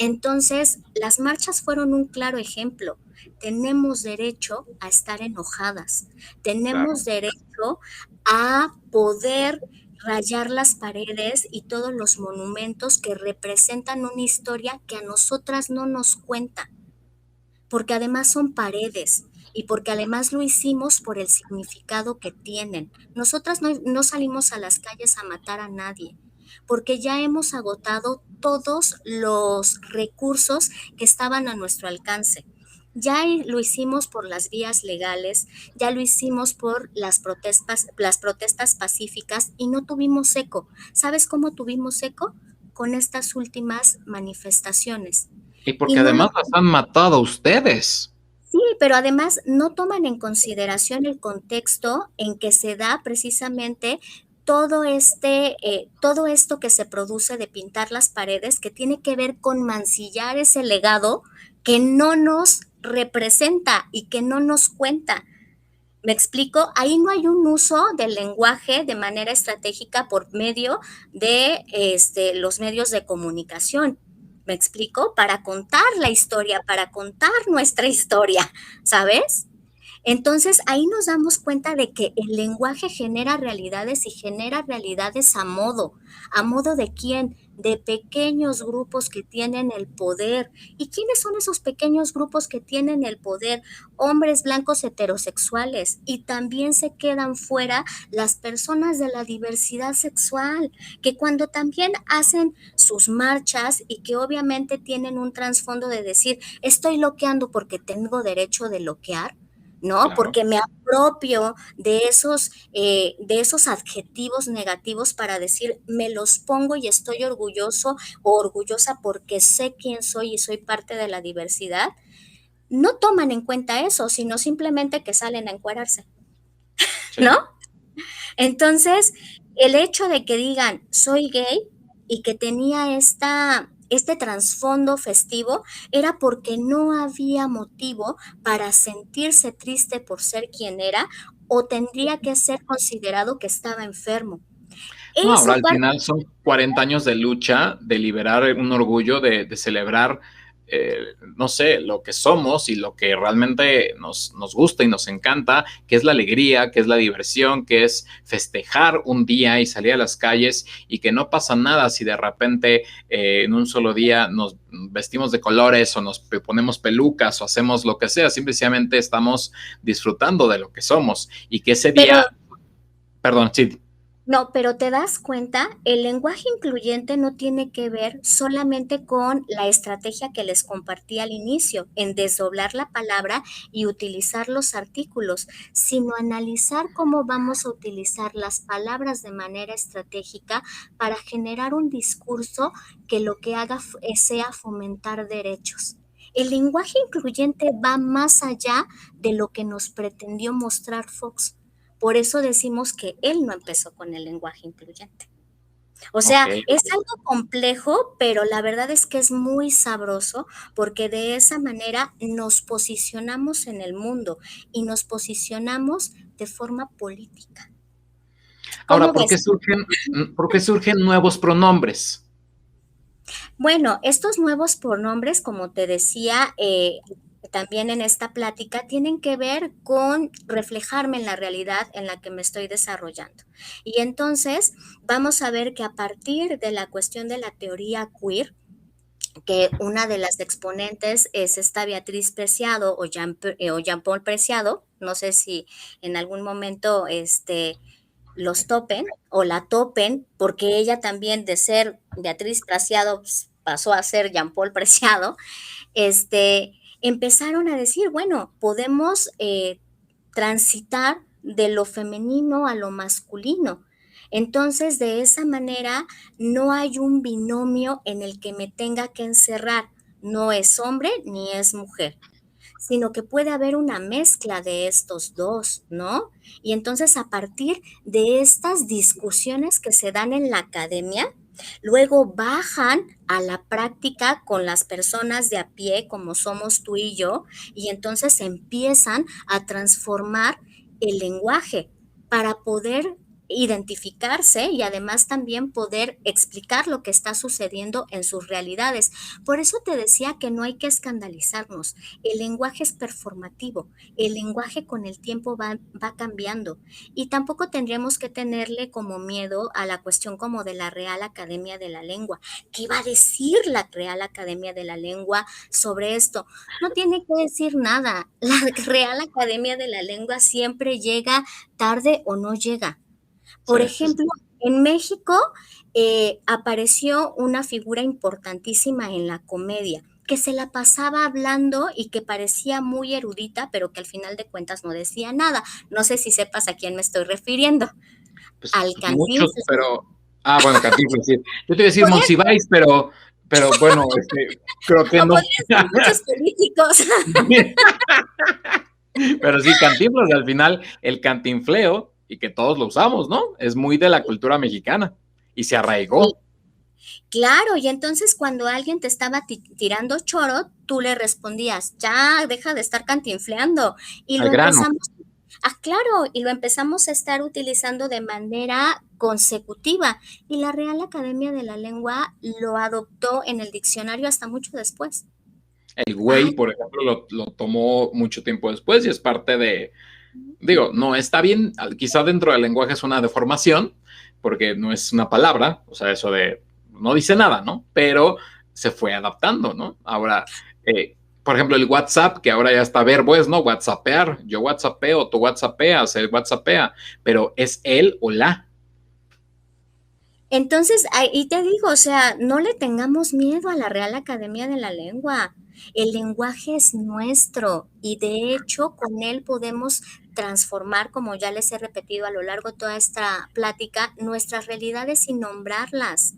Entonces, las marchas fueron un claro ejemplo. Tenemos derecho a estar enojadas, Claro. tenemos derecho a poder rayar las paredes y todos los monumentos que representan una historia que a nosotras no nos cuenta, porque además son paredes y porque además lo hicimos por el significado que tienen. Nosotras no salimos a las calles a matar a nadie, porque ya hemos agotado todos los recursos que estaban a nuestro alcance. Ya lo hicimos por las vías legales, ya lo hicimos por las protestas pacíficas y no tuvimos eco. ¿Sabes cómo tuvimos eco? Con estas últimas manifestaciones. Y Y porque no lo además las han matado a ustedes. Sí, pero además no toman en consideración el contexto en que se da precisamente todo esto que se produce de pintar las paredes, que tiene que ver con mancillar ese legado que no nos representa y que no nos cuenta. ¿Me explico? Ahí no hay un uso del lenguaje de manera estratégica por medio de los medios de comunicación. ¿Me explico? Para contar la historia, para contar nuestra historia, ¿sabes? Entonces ahí nos damos cuenta de que el lenguaje genera realidades y genera realidades a modo de quién, de pequeños grupos que tienen el poder. ¿Y quiénes son esos pequeños grupos que tienen el poder? Hombres blancos heterosexuales. Y también se quedan fuera las personas de la diversidad sexual, que cuando también hacen sus marchas y que obviamente tienen un trasfondo de decir, estoy bloqueando porque tengo derecho de bloquear, ¿no? Claro. Porque me apropio de esos adjetivos negativos para decir, me los pongo y estoy orgulloso o orgullosa porque sé quién soy y soy parte de la diversidad. No toman en cuenta eso, sino simplemente que salen a encuerarse, ¿no? Sí. Entonces, el hecho de que digan soy gay y que tenía este trasfondo festivo era porque no había motivo para sentirse triste por ser quien era o tendría que ser considerado que estaba enfermo. No, ahora Eso al parte final son 40 años de lucha, de liberar un orgullo, de celebrar, no sé, lo que somos y lo que realmente nos gusta y nos encanta, que es la alegría, que es la diversión, que es festejar un día y salir a las calles y que no pasa nada si de repente en un solo día nos vestimos de colores o nos ponemos pelucas o hacemos lo que sea, simplemente estamos disfrutando de lo que somos y que ese pero día, perdón, sí. No, pero te das cuenta, el lenguaje incluyente no tiene que ver solamente con la estrategia que les compartí al inicio, en desdoblar la palabra y utilizar los artículos, sino analizar cómo vamos a utilizar las palabras de manera estratégica para generar un discurso que lo que haga sea fomentar derechos. El lenguaje incluyente va más allá de lo que nos pretendió mostrar Fox. Por eso decimos que él no empezó con el lenguaje incluyente. O Ok, sea, es algo complejo, pero la verdad es que es muy sabroso porque de esa manera nos posicionamos en el mundo y nos posicionamos de forma política. ahora, ¿Cómo ves? por qué surgen nuevos pronombres? Bueno, estos nuevos pronombres, como te decía, también en esta plática, tienen que ver con reflejarme en la realidad en la que me estoy desarrollando. Y entonces vamos a ver que a partir de la cuestión de la teoría queer, que una de las exponentes es esta Beatriz Preciado o Jean-Paul Preciado, no sé si en algún momento los topen o la topen, porque ella también de ser Beatriz Preciado pasó a ser Jean Paul Preciado, empezaron a decir, bueno, podemos transitar de lo femenino a lo masculino. Entonces, de esa manera, no hay un binomio en el que me tenga que encerrar. No es hombre ni es mujer, sino que puede haber una mezcla de estos dos, ¿no? Y entonces a partir de estas discusiones que se dan en la academia, luego bajan a la práctica con las personas de a pie, como somos tú y yo, y entonces empiezan a transformar el lenguaje para poder identificarse y además también poder explicar lo que está sucediendo en sus realidades. Por eso te decía que no hay que escandalizarnos. El lenguaje es performativo, el lenguaje con el tiempo va cambiando y tampoco tendríamos que tenerle como miedo a la cuestión como de la Real Academia de la Lengua. ¿Qué va a decir la Real Academia de la Lengua sobre esto? No tiene que decir nada. La Real Academia de la Lengua siempre llega tarde o no llega. Sí, Por sí, sí. ejemplo, en México apareció una figura importantísima en la comedia, que se la pasaba hablando y que parecía muy erudita, pero que al final de cuentas no decía nada. No sé si sepas a quién me estoy refiriendo. Al Pues muchos, Cantinflas. pero... Ah, bueno, Cantinflas, sí. Yo te iba a decir Podría Monsiváis, pero bueno, creo que o no. podrían ser muchos políticos. Pero sí, Cantinflas, al final, el cantinfleo, y que todos lo usamos, ¿no? Es muy de la cultura mexicana y se arraigó Claro, y entonces cuando alguien te estaba tirando choro, tú le respondías, ya, deja de estar cantinfleando. Y al lo grano. empezamos, claro, y lo empezamos a estar utilizando de manera consecutiva. Y la Real Academia de la Lengua lo adoptó en el diccionario hasta mucho después. El Ay, güey, por ejemplo, lo tomó mucho tiempo después y es parte de, digo, no está bien, quizá dentro del lenguaje es una deformación, porque no es una palabra, o sea, eso de, no dice nada, ¿no? Pero se fue adaptando, ¿no? Ahora, por ejemplo, el WhatsApp, que ahora ya está verbo, es, ¿no? WhatsAppear, yo WhatsAppeo, tú WhatsAppeas, él WhatsAppea, pero es él o la. entonces, ahí te digo, o sea, no le tengamos miedo a la Real Academia de la Lengua. El lenguaje es nuestro y de hecho con él podemos transformar, como ya les he repetido a lo largo de toda esta plática, nuestras realidades sin nombrarlas.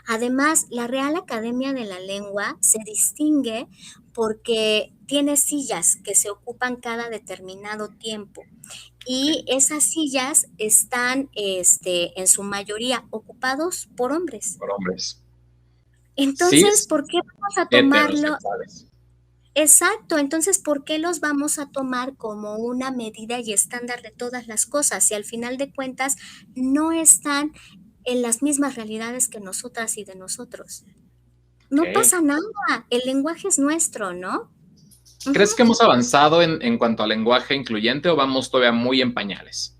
Además, la Real Academia de la Lengua se distingue porque tiene sillas que se ocupan cada determinado tiempo y Okay. esas sillas están en su mayoría ocupados por hombres. Por hombres. Entonces, Cis, ¿por qué vamos a tomarlo? heterosexuales. Exacto, entonces, ¿por qué los vamos a tomar como una medida y estándar de todas las cosas si al final de cuentas no están en las mismas realidades que nosotras y de nosotros? No Okay. pasa nada, el lenguaje es nuestro, ¿no? Ujú. ¿Crees que hemos avanzado en cuanto al lenguaje incluyente o vamos todavía muy en pañales?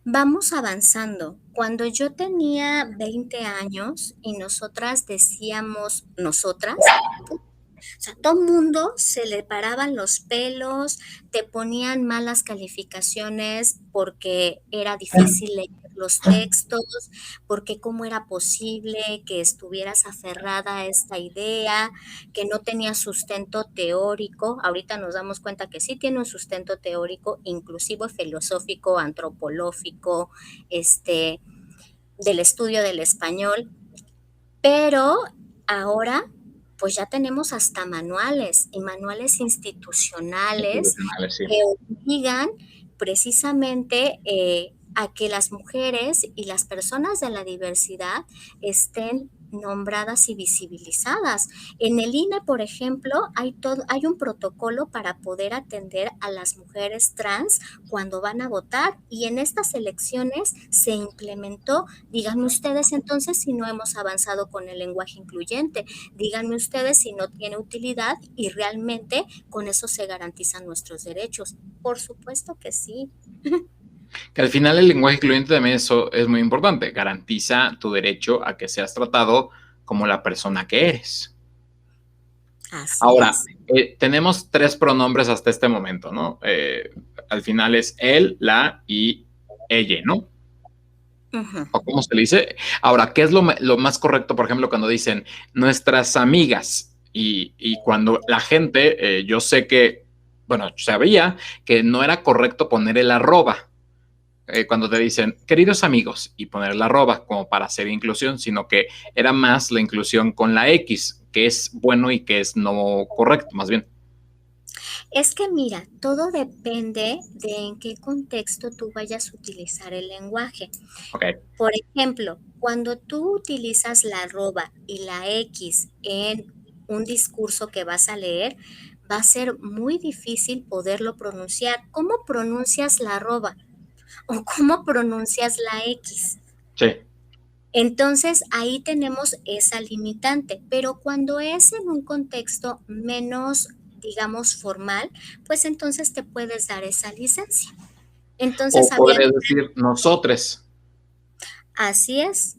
Vamos avanzando. Cuando yo tenía 20 años y nosotras decíamos nosotras, o sea, todo el mundo se le paraban los pelos, te ponían malas calificaciones porque era difícil leer los textos, porque cómo era posible que estuvieras aferrada a esta idea, que no tenía sustento teórico. Ahorita nos damos cuenta que sí tiene un sustento teórico, inclusive filosófico, antropológico, este, del estudio del español, pero ahora pues ya tenemos hasta manuales y manuales institucionales Institucionales, sí. que obligan precisamente a que las mujeres y las personas de la diversidad estén nombradas y visibilizadas. En el INE, por ejemplo, hay un protocolo para poder atender a las mujeres trans cuando van a votar y en estas elecciones se implementó. Díganme ustedes entonces si no hemos avanzado con el lenguaje incluyente. Díganme ustedes si no tiene utilidad y realmente con eso se garantizan nuestros derechos. Por supuesto que sí. Que al final el lenguaje incluyente también eso es muy importante. Garantiza tu derecho a que seas tratado como la persona que eres. Así Ahora, es. tenemos tres pronombres hasta este momento, ¿no? Al final es él, la y ella, ¿no? Ujú. ¿O cómo se le dice? Ahora, ¿qué es lo más correcto, por ejemplo, cuando dicen nuestras amigas? Y cuando la gente, yo sé que, bueno, sabía que no era correcto poner el arroba cuando te dicen queridos amigos y poner la arroba como para hacer inclusión, sino que era más la inclusión con la X, que es bueno y que es no correcto, más bien. Es que mira, todo depende de en qué contexto tú vayas a utilizar el lenguaje. Ok, Por ejemplo, cuando tú utilizas la arroba y la X en un discurso que vas a leer, va a ser muy difícil poderlo pronunciar. ¿Cómo pronuncias la arroba? o cómo pronuncias la X. Sí. Entonces, ahí tenemos esa limitante, pero cuando es en un contexto menos, digamos, formal, pues entonces te puedes dar esa licencia. Entonces, O habría, podrías decir nosotros, así es,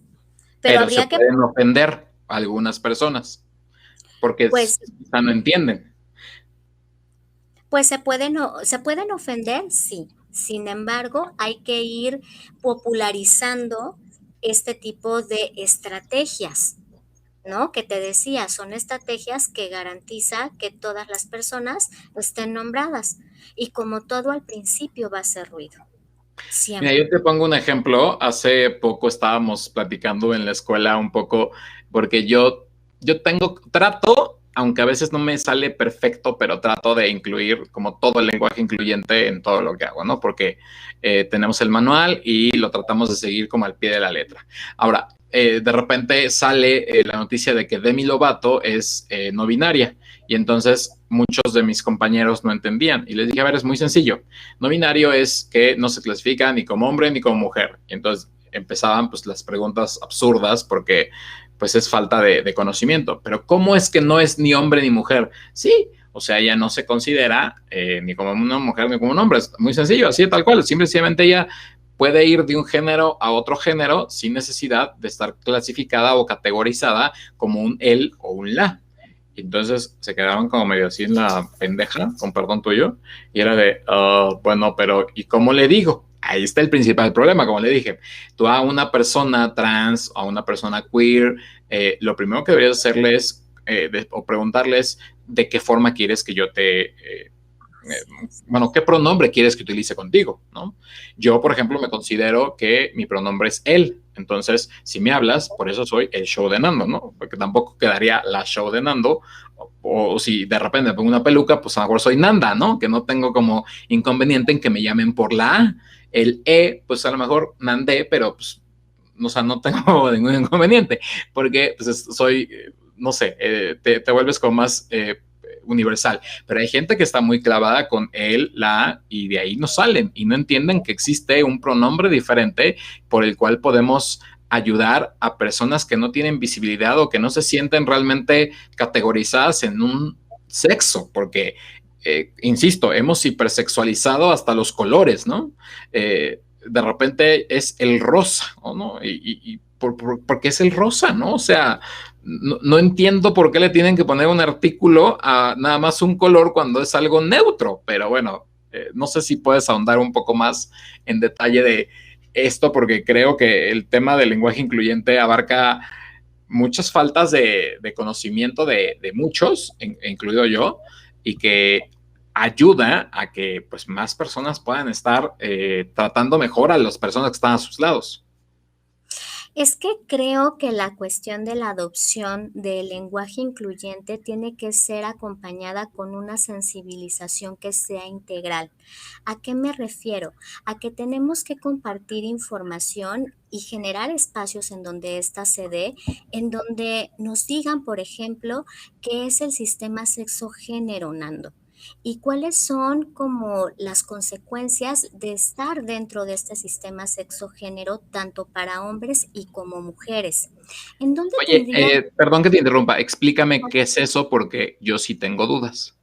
pero pero se habría que, pueden ofender a algunas personas porque pues, quizá no entienden. pues se pueden ofender, sí. Sin embargo, hay que ir popularizando este tipo de estrategias, ¿no? Que te decía, son estrategias que garantiza que todas las personas estén nombradas. Y como todo al principio va a ser ruido, Mira, siempre. yo te pongo un ejemplo. Hace poco estábamos platicando en la escuela un poco, porque yo trato, aunque a veces no me sale perfecto, pero trato de incluir como todo el lenguaje incluyente en todo lo que hago, ¿no? Porque tenemos el manual y lo tratamos de seguir como al pie de la letra. Ahora, de repente sale la noticia de que Demi Lovato es no binaria y entonces muchos de mis compañeros no entendían y les dije, a ver, es muy sencillo. No binario es que no se clasifica ni como hombre ni como mujer. Y entonces empezaban pues las preguntas absurdas porque pues es falta de conocimiento. Pero ¿cómo es que no es ni hombre ni mujer? Sí, o sea, ella no se considera ni como una mujer ni como un hombre. Es muy sencillo, así tal cual. Simplemente ella puede ir de un género a otro género sin necesidad de estar clasificada o categorizada como un él o un la. Entonces se quedaban como medio así en la pendeja, con perdón tuyo, y era de, bueno, pero ¿y cómo le digo? Ahí está el principal problema, como le dije. Tú a una persona trans, a una persona queer, lo primero que deberías hacerle es, o preguntarles de qué forma quieres que yo bueno, ¿qué pronombre quieres que utilice contigo? ¿No? Yo, por ejemplo, me considero que mi pronombre es él. Entonces, si me hablas, por eso soy el show de Nando, ¿no? Porque tampoco quedaría la show de Nando. O si de repente me pongo una peluca, pues a lo mejor soy Nanda, ¿no? Que no tengo como inconveniente en que me llamen por la A. El E, pues a lo mejor Nandé, pero pues, o sea, no tengo ningún inconveniente, porque pues, soy, no sé, te vuelves como más universal. Pero hay gente que está muy clavada con él, la, y de ahí no salen y no entienden que existe un pronombre diferente por el cual podemos ayudar a personas que no tienen visibilidad o que no se sienten realmente categorizadas en un sexo, porque, insisto, hemos hipersexualizado hasta los colores, ¿no? De repente es el rosa, ¿no? ¿Por qué es el rosa, no? O sea, no entiendo por qué le tienen que poner un artículo a nada más un color cuando es algo neutro, pero bueno, no sé si puedes ahondar un poco más en detalle de esto, porque creo que el tema del lenguaje incluyente abarca muchas faltas de conocimiento de muchos, incluido yo, y que ayuda a que pues, más personas puedan estar tratando mejor a las personas que están a sus lados. Es que creo que la cuestión de la adopción del lenguaje incluyente tiene que ser acompañada con una sensibilización que sea integral. ¿A qué me refiero? A que tenemos que compartir información y generar espacios en donde ésta se dé, en donde nos digan, por ejemplo, qué es el sistema sexo-género, Nando. ¿Y cuáles son como las consecuencias de estar dentro de este sistema sexo-género tanto para hombres y como mujeres? ¿En dónde Oye, tendría? perdón que te interrumpa, explícame qué es eso porque yo sí tengo dudas.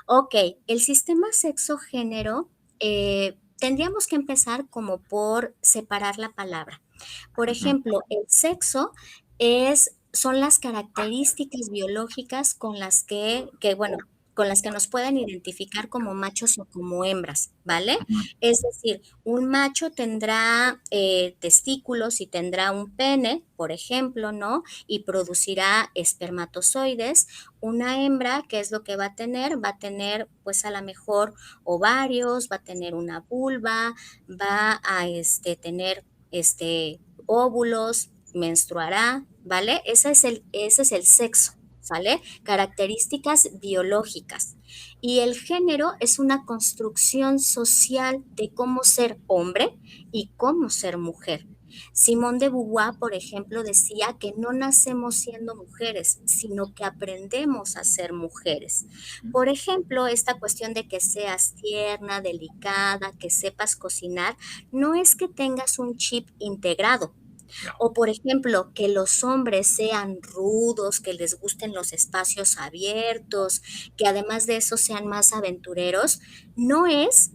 Ok, el sistema sexo-género, tendríamos que empezar como por separar la palabra. Por Ujú. ejemplo, el sexo son las características biológicas con las bueno, con las que nos pueden identificar como machos o como hembras, ¿vale? Ujú. Es decir, un macho tendrá testículos y tendrá un pene, por ejemplo, ¿no? Y producirá espermatozoides. Una hembra, ¿qué es lo que va a tener? Va a tener, pues a lo mejor ovarios, va a tener una vulva, va a tener óvulos, menstruará, ¿vale? Ese es el sexo, ¿sale? Características biológicas. Y el género es una construcción social de cómo ser hombre y cómo ser mujer. Simone de Beauvoir, por ejemplo, decía que no nacemos siendo mujeres, sino que aprendemos a ser mujeres. Por ejemplo, esta cuestión de que seas tierna, delicada, que sepas cocinar, no es que tengas un chip integrado. No. O por ejemplo, que los hombres sean rudos, que les gusten los espacios abiertos, que además de eso sean más aventureros, no es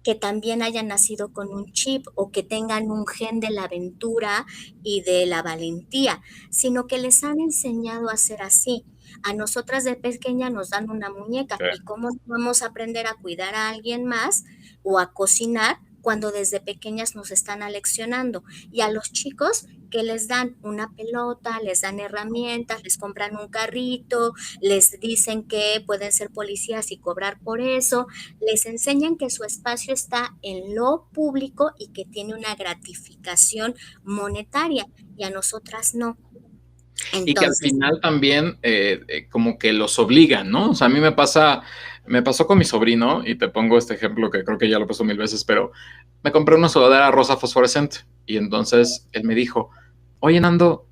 que también hayan nacido con un chip o que tengan un gen de la aventura y de la valentía, sino que les han enseñado a ser así. A nosotras de pequeña nos dan una muñeca Sí. y cómo vamos a aprender a cuidar a alguien más o a cocinar cuando desde pequeñas nos están aleccionando. Y a los chicos que les dan una pelota, les dan herramientas, les compran un carrito, les dicen que pueden ser policías y cobrar por eso, les enseñan que su espacio está en lo público y que tiene una gratificación monetaria y a nosotras no. Y que al Entonces, final también como que los obligan, ¿no? O sea, a mí me pasó con mi sobrino, y te pongo este ejemplo que creo que ya lo he puesto 1000 veces, pero me compré una sudadera rosa fosforescente y entonces él me dijo, oye, Nando,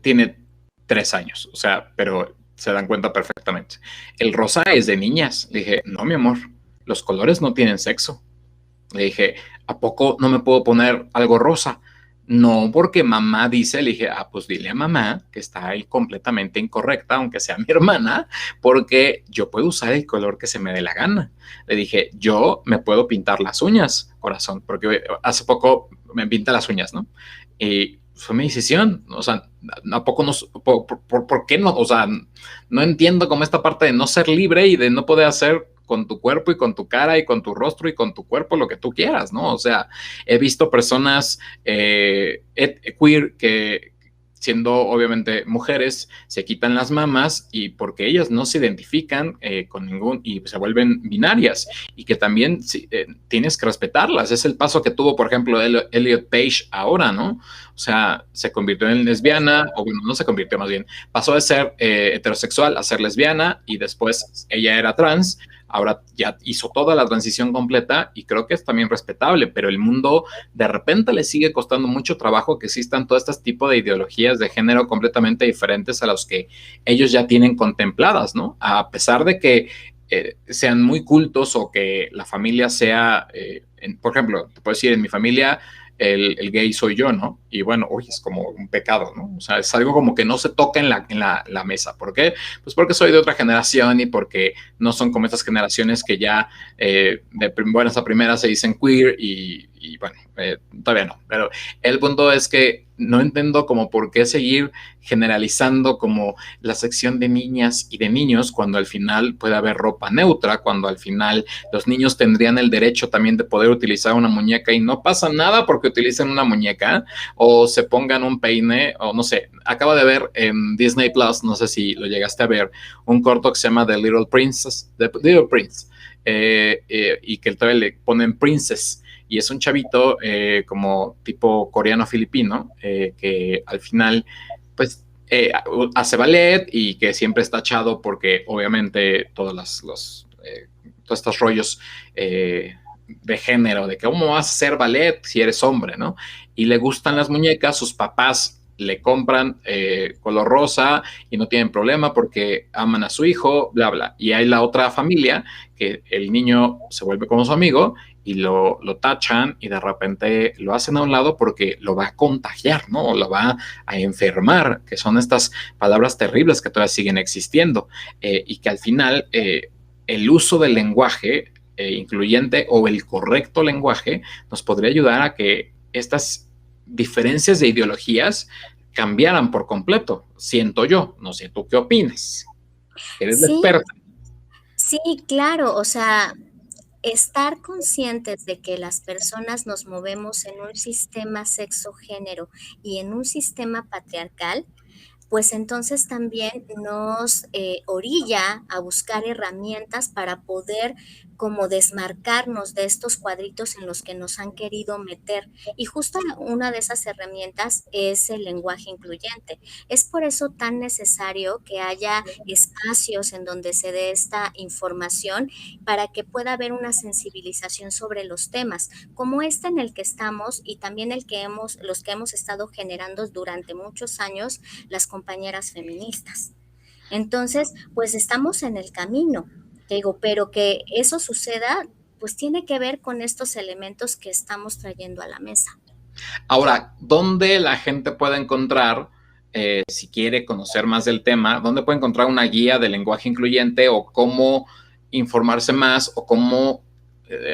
tiene 3 años, o sea, pero se dan cuenta perfectamente. El rosa es de niñas. Le dije, no, mi amor, los colores no tienen sexo. Le dije, ¿a poco no me puedo poner algo rosa? No, porque mamá dice, le dije, pues dile a mamá que está ahí completamente incorrecta, aunque sea mi hermana, porque yo puedo usar el color que se me dé la gana. Le dije, yo me puedo pintar las uñas, corazón, porque hace poco me pinta las uñas, ¿no? Y fue mi decisión, o sea, ¿a poco no? ¿Por qué no? O sea, no entiendo cómo esta parte de no ser libre y de no poder hacer con tu cuerpo y con tu cara y con tu rostro y con tu cuerpo lo que tú quieras, ¿no? O sea, he visto personas queer que siendo obviamente mujeres se quitan las mamas y porque ellas no se identifican con ningún y se vuelven binarias y que también tienes que respetarlas. Es el paso que tuvo, por ejemplo, Elliot Page ahora, ¿no? O sea, se convirtió en lesbiana, o bueno, no se convirtió más bien, pasó de ser heterosexual a ser lesbiana y después ella era trans, ahora ya hizo toda la transición completa y creo que es también respetable, pero el mundo de repente le sigue costando mucho trabajo que existan todo este tipo de ideologías de género completamente diferentes a los que ellos ya tienen contempladas, ¿no? A pesar de que sean muy cultos o que la familia sea, por ejemplo, te puedo decir, en mi familia el gay soy yo, ¿no? Y bueno, uy, es como un pecado, ¿no? O sea, es algo como que no se toca en la mesa. ¿Por qué? Pues porque soy de otra generación y porque no son como estas generaciones que ya de buenas a primeras se dicen queer y bueno, todavía no. Pero el punto es que no entiendo como por qué seguir generalizando como la sección de niñas y de niños cuando al final puede haber ropa neutra, cuando al final los niños tendrían el derecho también de poder utilizar una muñeca y no pasa nada porque utilicen una muñeca o se pongan un peine o no sé. Acabo de ver en Disney Plus, no sé si lo llegaste a ver, un corto que se llama The Little Princess, The Little Prince, y que todavía le ponen Princess. Y es un chavito como tipo coreano-filipino que al final, pues, hace ballet y que siempre está echado porque obviamente todos estos rollos de género, de que cómo vas a hacer ballet si eres hombre, ¿no? Y le gustan las muñecas, sus papás le compran color rosa y no tienen problema porque aman a su hijo, bla, bla. Y hay la otra familia que el niño se vuelve como su amigo y lo tachan y de repente lo hacen a un lado porque lo va a contagiar, ¿no? O lo va a enfermar, que son estas palabras terribles que todavía siguen existiendo y que al final el uso del lenguaje incluyente o el correcto lenguaje nos podría ayudar a que estas diferencias de ideologías cambiaran por completo, siento yo, no sé tú qué opinas, eres la sí, experta. sí, claro, o sea, estar conscientes de que las personas nos movemos en un sistema sexo-género y en un sistema patriarcal, pues entonces también nos orilla a buscar herramientas para poder como desmarcarnos de estos cuadritos en los que nos han querido meter. Y justo una de esas herramientas es el lenguaje incluyente. Es por eso tan necesario que haya espacios en donde se dé esta información para que pueda haber una sensibilización sobre los temas, como este en el que estamos y también los que hemos estado generando durante muchos años las compañeras feministas. Entonces, pues estamos en el camino, te digo, pero que eso suceda, pues tiene que ver con estos elementos que estamos trayendo a la mesa. Ahora, ¿dónde la gente puede encontrar, si quiere conocer más del tema, dónde puede encontrar una guía de lenguaje incluyente o cómo informarse más o cómo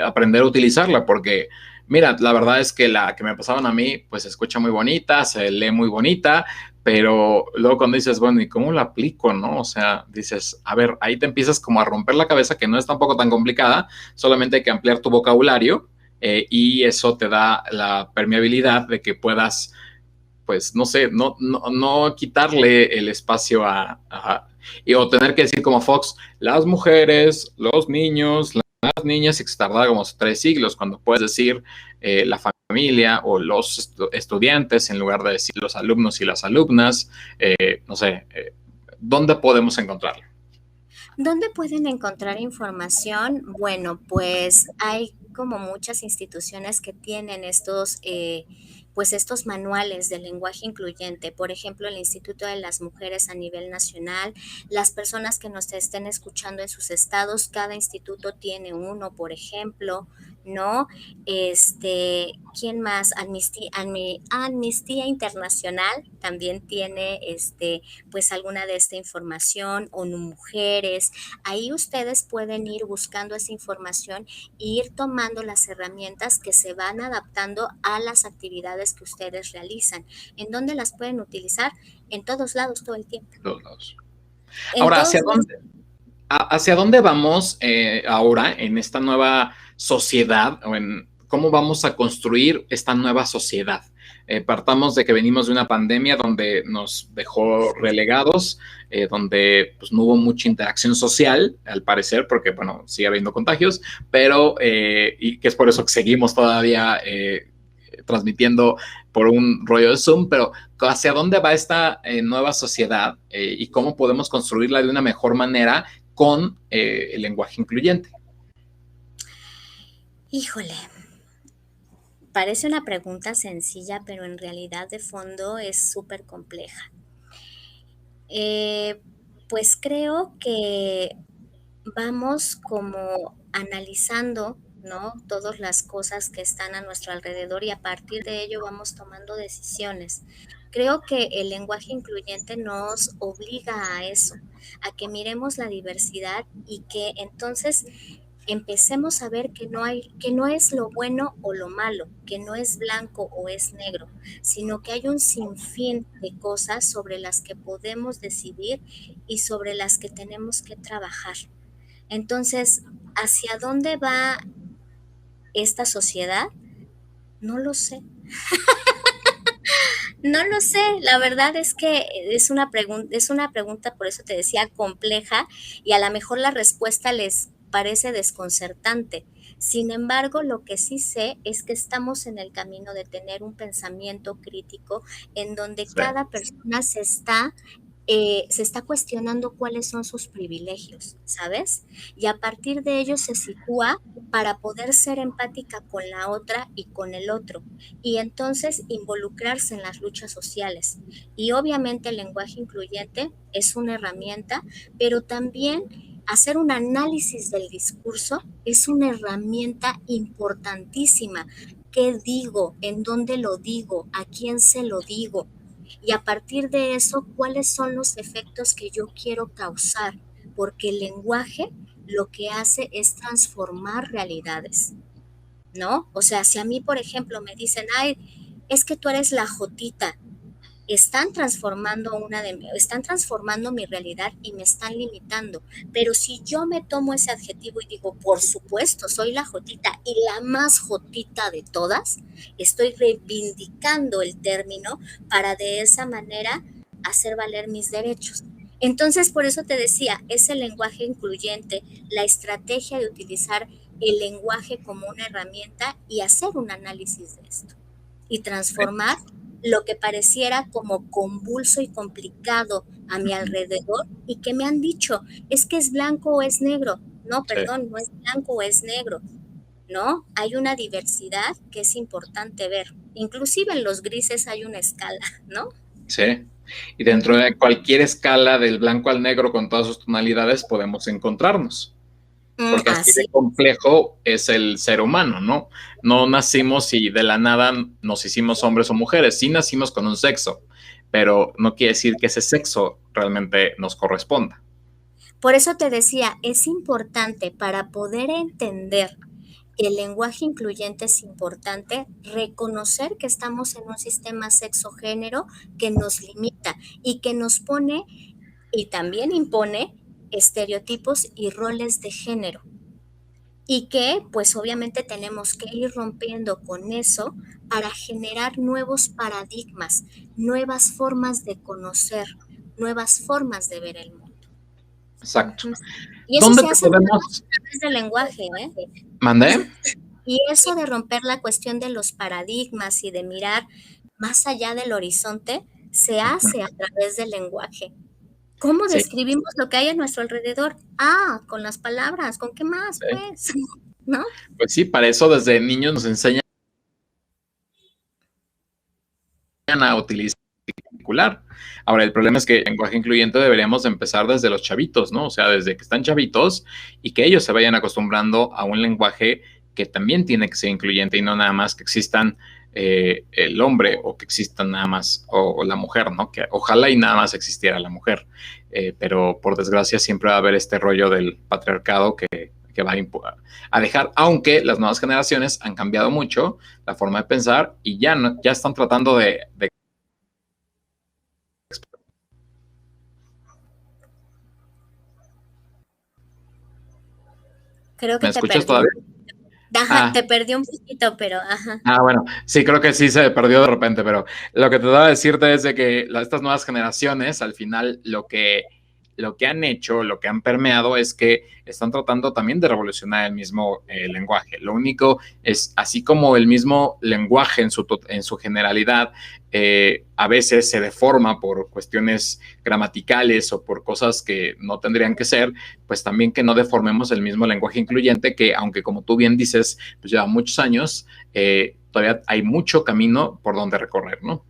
aprender a utilizarla? Porque, mira, la verdad es que la que me pasaban a mí, pues se escucha muy bonita, se lee muy bonita, pero luego cuando dices, bueno, ¿y cómo la aplico, no? O sea, dices, a ver, ahí te empiezas como a romper la cabeza, que no es tampoco tan complicada, solamente hay que ampliar tu vocabulario, y eso te da la permeabilidad de que puedas, pues, no sé, no quitarle el espacio o tener que decir como Fox, las mujeres, los niños, las niñas, y que se tardaba como 3 siglos, cuando puedes decir la familia o los estudiantes en lugar de decir los alumnos y las alumnas, no sé, ¿dónde podemos encontrarlo? ¿Dónde pueden encontrar información? Bueno, pues hay como muchas instituciones que tienen pues estos manuales de lenguaje incluyente. Por ejemplo, el Instituto de las Mujeres a nivel nacional. Las personas que nos estén escuchando en sus estados, cada instituto tiene uno, por ejemplo, ¿no? ¿Quién más? Amnistía Internacional también tiene, pues alguna de esta información, ONU Mujeres. Ahí ustedes pueden ir buscando esa información e ir tomando las herramientas que se van adaptando a las actividades que ustedes realizan. ¿En dónde las pueden utilizar? En todos lados, todo el tiempo. Todos lados. En Ahora, todos lados. ¿hacia dónde vamos ahora en esta nueva sociedad o en cómo vamos a construir esta nueva sociedad? Partamos de que venimos de una pandemia donde nos dejó relegados, donde pues, no hubo mucha interacción social, al parecer, porque, bueno, sigue habiendo contagios, pero, y que es por eso que seguimos todavía transmitiendo por un rollo de Zoom, pero ¿hacia dónde va esta nueva sociedad y cómo podemos construirla de una mejor manera con el lenguaje incluyente? Híjole, parece una pregunta sencilla, pero en realidad de fondo es súper compleja. Eh, pues creo que vamos como analizando, ¿no? Todas las cosas que están a nuestro alrededor y a partir de ello vamos tomando decisiones. Creo que el lenguaje incluyente nos obliga a eso, a que miremos la diversidad y que entonces empecemos a ver que no es lo bueno o lo malo, que no es blanco o es negro, sino que hay un sinfín de cosas sobre las que podemos decidir y sobre las que tenemos que trabajar. Entonces, ¿hacia dónde va esta sociedad? No lo sé. No lo sé. La verdad es que es una pregunta, por eso te decía, compleja y a lo mejor la respuesta les parece desconcertante. Sin embargo, lo que sí sé es que estamos en el camino de tener un pensamiento crítico en donde Sí. cada persona se está cuestionando cuáles son sus privilegios, ¿sabes? Y a partir de ello se sitúa para poder ser empática con la otra y con el otro, y entonces involucrarse en las luchas sociales. Y obviamente el lenguaje incluyente es una herramienta, pero también hacer un análisis del discurso es una herramienta importantísima. ¿Qué digo? ¿En dónde lo digo? ¿A quién se lo digo? Y a partir de eso, ¿cuáles son los efectos que yo quiero causar? Porque el lenguaje lo que hace es transformar realidades, ¿no? O sea, si a mí, por ejemplo, me dicen, ay, es que tú eres la jotita, están transformando mi realidad y me están limitando. Pero si yo me tomo ese adjetivo y digo, por supuesto, soy la jotita y la más jotita de todas, estoy reivindicando el término para de esa manera hacer valer mis derechos. Entonces, por eso te decía, es el lenguaje incluyente, la estrategia de utilizar el lenguaje como una herramienta y hacer un análisis de esto y transformar lo que pareciera como convulso y complicado a mi alrededor y que me han dicho, es que es blanco o es negro. No, Sí, perdón, no es blanco o es negro, ¿no? Hay una diversidad que es importante ver. Inclusive en los grises hay una escala, ¿no? sí. Y dentro de cualquier escala del blanco al negro con todas sus tonalidades podemos encontrarnos. Porque así de Así. complejo es el ser humano, ¿no? No nacimos y de la nada nos hicimos hombres o mujeres, sí nacimos con un sexo, pero no quiere decir que ese sexo realmente nos corresponda. Por eso te decía, es importante para poder entender que el lenguaje incluyente es importante reconocer que estamos en un sistema sexo-género que nos limita y que nos pone y también impone estereotipos y roles de género. Y que pues obviamente tenemos que ir rompiendo con eso para generar nuevos paradigmas, nuevas formas de conocer, nuevas formas de ver el mundo. Exacto. Ujú. Y eso ¿Dónde se te hace nada más podemos? a través del lenguaje, ¿eh? ¿Mandé? Y eso de romper la cuestión de los paradigmas y de mirar más allá del horizonte se hace a través del lenguaje. ¿Cómo Sí, describimos lo que hay a nuestro alrededor? Ah, con las palabras, ¿con qué más, sí. pues? ¿No? Pues sí, para eso desde niños nos enseñan a utilizar particular. Ahora, el problema es que el lenguaje incluyente deberíamos empezar desde los chavitos, ¿no? O sea, desde que están chavitos y que ellos se vayan acostumbrando a un lenguaje que también tiene que ser incluyente y no nada más que existan el hombre o que existan nada más o la mujer, ¿no? Que ojalá y nada más existiera la mujer, pero por desgracia siempre va a haber este rollo del patriarcado que va a dejar, aunque las nuevas generaciones han cambiado mucho la forma de pensar y ya, no, ya están tratando de. Creo que ¿Me te escuchas perdí. todavía? Ajá, Ah, te perdí un poquito, pero ajá. bueno, sí, creo que sí se perdió de repente, pero lo que te daba a decirte es de que estas nuevas generaciones, al final, lo que han hecho, lo que han permeado es que están tratando también de revolucionar el mismo lenguaje. Lo único es, así como el mismo lenguaje en su generalidad, a veces se deforma por cuestiones gramaticales o por cosas que no tendrían que ser, pues también que no deformemos el mismo lenguaje incluyente, que aunque como tú bien dices, pues lleva muchos años, todavía hay mucho camino por donde recorrer, ¿no?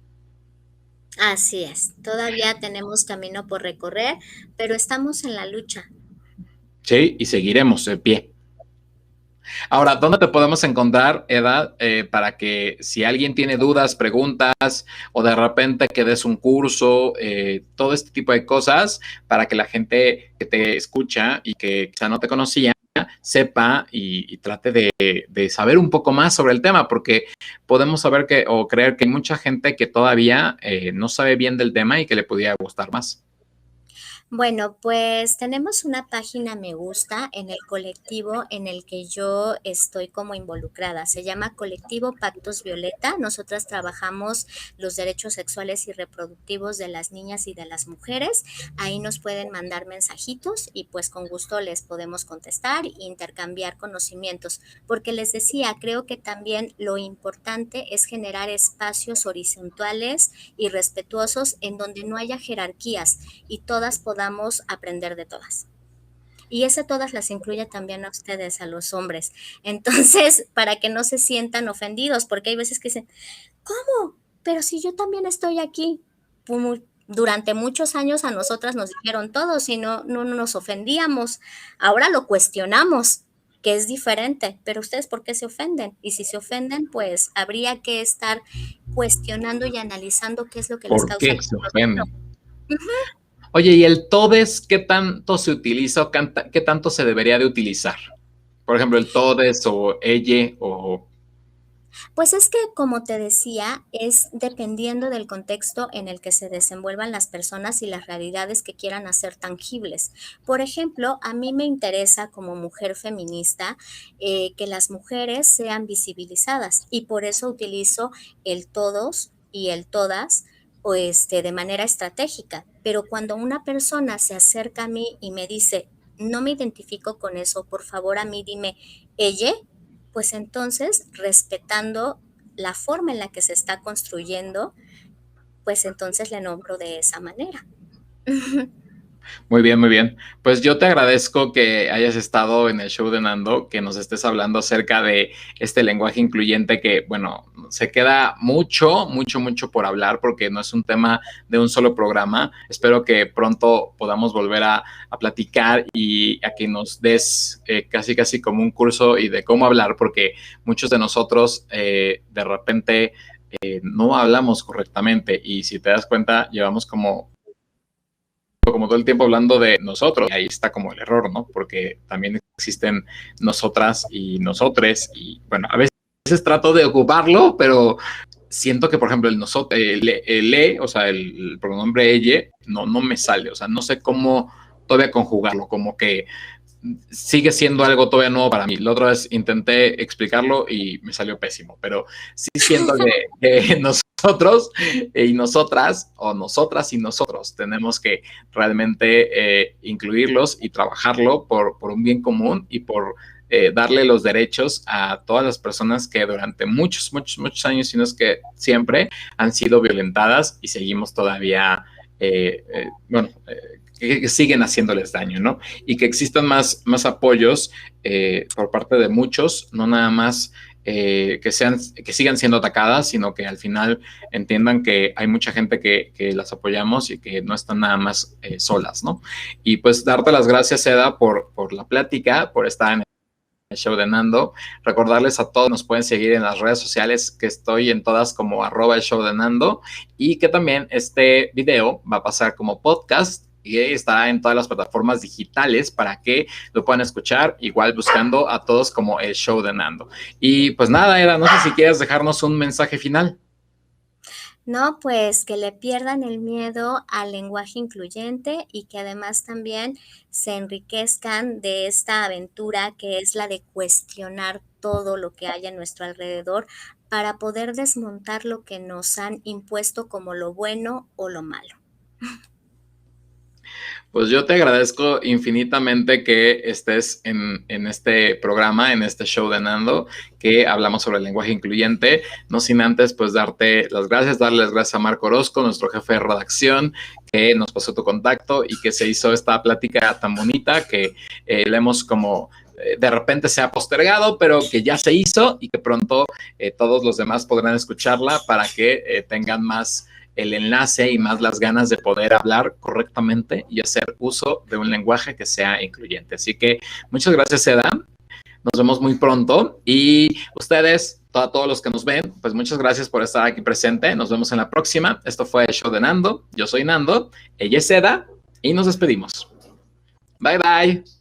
Así es. Todavía tenemos camino por recorrer, pero estamos en la lucha. Sí, y seguiremos de pie. Ahora, ¿dónde te podemos encontrar, Eda, para que si alguien tiene dudas, preguntas o de repente que des un curso, todo este tipo de cosas, para que la gente que te escucha y que quizá no te conocía, sepa y trate de saber un poco más sobre el tema, porque podemos saber que o creer que hay mucha gente que todavía no sabe bien del tema y que le podría gustar más. Bueno, pues tenemos una página me gusta en el colectivo en el que yo estoy como involucrada. Se llama Colectivo Pactos Violeta. Nosotras trabajamos los derechos sexuales y reproductivos de las niñas y de las mujeres. Ahí nos pueden mandar mensajitos y pues con gusto les podemos contestar e intercambiar conocimientos. Porque les decía, creo que también lo importante es generar espacios horizontales y respetuosos en donde no haya jerarquías y todas podamos aprender de todas. Y ese todas las incluye también a ustedes, a los hombres. Entonces, para que no se sientan ofendidos, porque hay veces que dicen, ¿cómo? Pero si yo también estoy aquí. Durante muchos años a nosotras nos dijeron todos y no nos ofendíamos. Ahora lo cuestionamos, que es diferente, pero ustedes ¿por qué se ofenden? Y si se ofenden, pues habría que estar cuestionando y analizando qué es lo que les ¿Por causa qué se conflicto. ofenden? Oye, ¿y el todes qué tanto se utiliza o qué tanto se debería de utilizar? Por ejemplo, el todes o ella o. Pues es que, como te decía, es dependiendo del contexto en el que se desenvuelvan las personas y las realidades que quieran hacer tangibles. Por ejemplo, a mí me interesa como mujer feminista que las mujeres sean visibilizadas y por eso utilizo el todos y el todas o de manera estratégica. Pero cuando una persona se acerca a mí y me dice, no me identifico con eso, por favor a mí dime ella, pues entonces respetando la forma en la que se está construyendo, pues entonces le nombro de esa manera. Muy bien, muy bien. Pues yo te agradezco que hayas estado en el show de Nando, que nos estés hablando acerca de este lenguaje incluyente que, bueno, se queda mucho, mucho, mucho por hablar porque no es un tema de un solo programa. Espero que pronto podamos volver a platicar y a que nos des casi, casi como un curso y de cómo hablar, porque muchos de nosotros de repente no hablamos correctamente y si te das cuenta, llevamos como todo el tiempo hablando de nosotros. Y ahí está como el error, ¿no? Porque también existen nosotras y nosotres. Y bueno, a veces trato de ocuparlo, pero siento que, por ejemplo, el o sea, el pronombre ella, no me sale. O sea, no sé cómo todavía conjugarlo, como que sigue siendo algo todavía nuevo para mí. La otra vez intenté explicarlo y me salió pésimo, pero sí siento que nosotros y nosotras, o nosotras y nosotros, tenemos que realmente incluirlos y trabajarlo por un bien común y por darle los derechos a todas las personas que durante muchos, muchos, muchos años, si no es que siempre, han sido violentadas y seguimos todavía, bueno, que siguen haciéndoles daño, ¿no? Y que existan más apoyos por parte de muchos, no nada más que sigan siendo atacadas, sino que al final entiendan que hay mucha gente que las apoyamos y que no están nada más solas, ¿no? Y pues darte las gracias, Eda, por la plática, por estar en el show de Nando. Recordarles a todos, nos pueden seguir en las redes sociales, que estoy en todas como @el show de Nando, y que también este video va a pasar como podcast y estará en todas las plataformas digitales para que lo puedan escuchar, igual buscando a todos como el show de Nando. Y pues nada, Eda, no sé si quieres dejarnos un mensaje final. No, pues que le pierdan el miedo al lenguaje incluyente y que además también se enriquezcan de esta aventura que es la de cuestionar todo lo que hay a nuestro alrededor para poder desmontar lo que nos han impuesto como lo bueno o lo malo. Pues yo te agradezco infinitamente que estés en este programa, en este show de Nando, que hablamos sobre el lenguaje incluyente. No sin antes, pues, darte las gracias, darles gracias a Marco Orozco, nuestro jefe de redacción, que nos pasó tu contacto y que se hizo esta plática tan bonita que la hemos como de repente se ha postergado, pero que ya se hizo y que pronto todos los demás podrán escucharla para que tengan más el enlace y más las ganas de poder hablar correctamente y hacer uso de un lenguaje que sea incluyente. Así que muchas gracias, Eda. Nos vemos muy pronto y ustedes, todos los que nos ven, pues muchas gracias por estar aquí presente. Nos vemos en la próxima. Esto fue el show de Nando. Yo soy Nando, ella es Eda y nos despedimos. Bye, bye.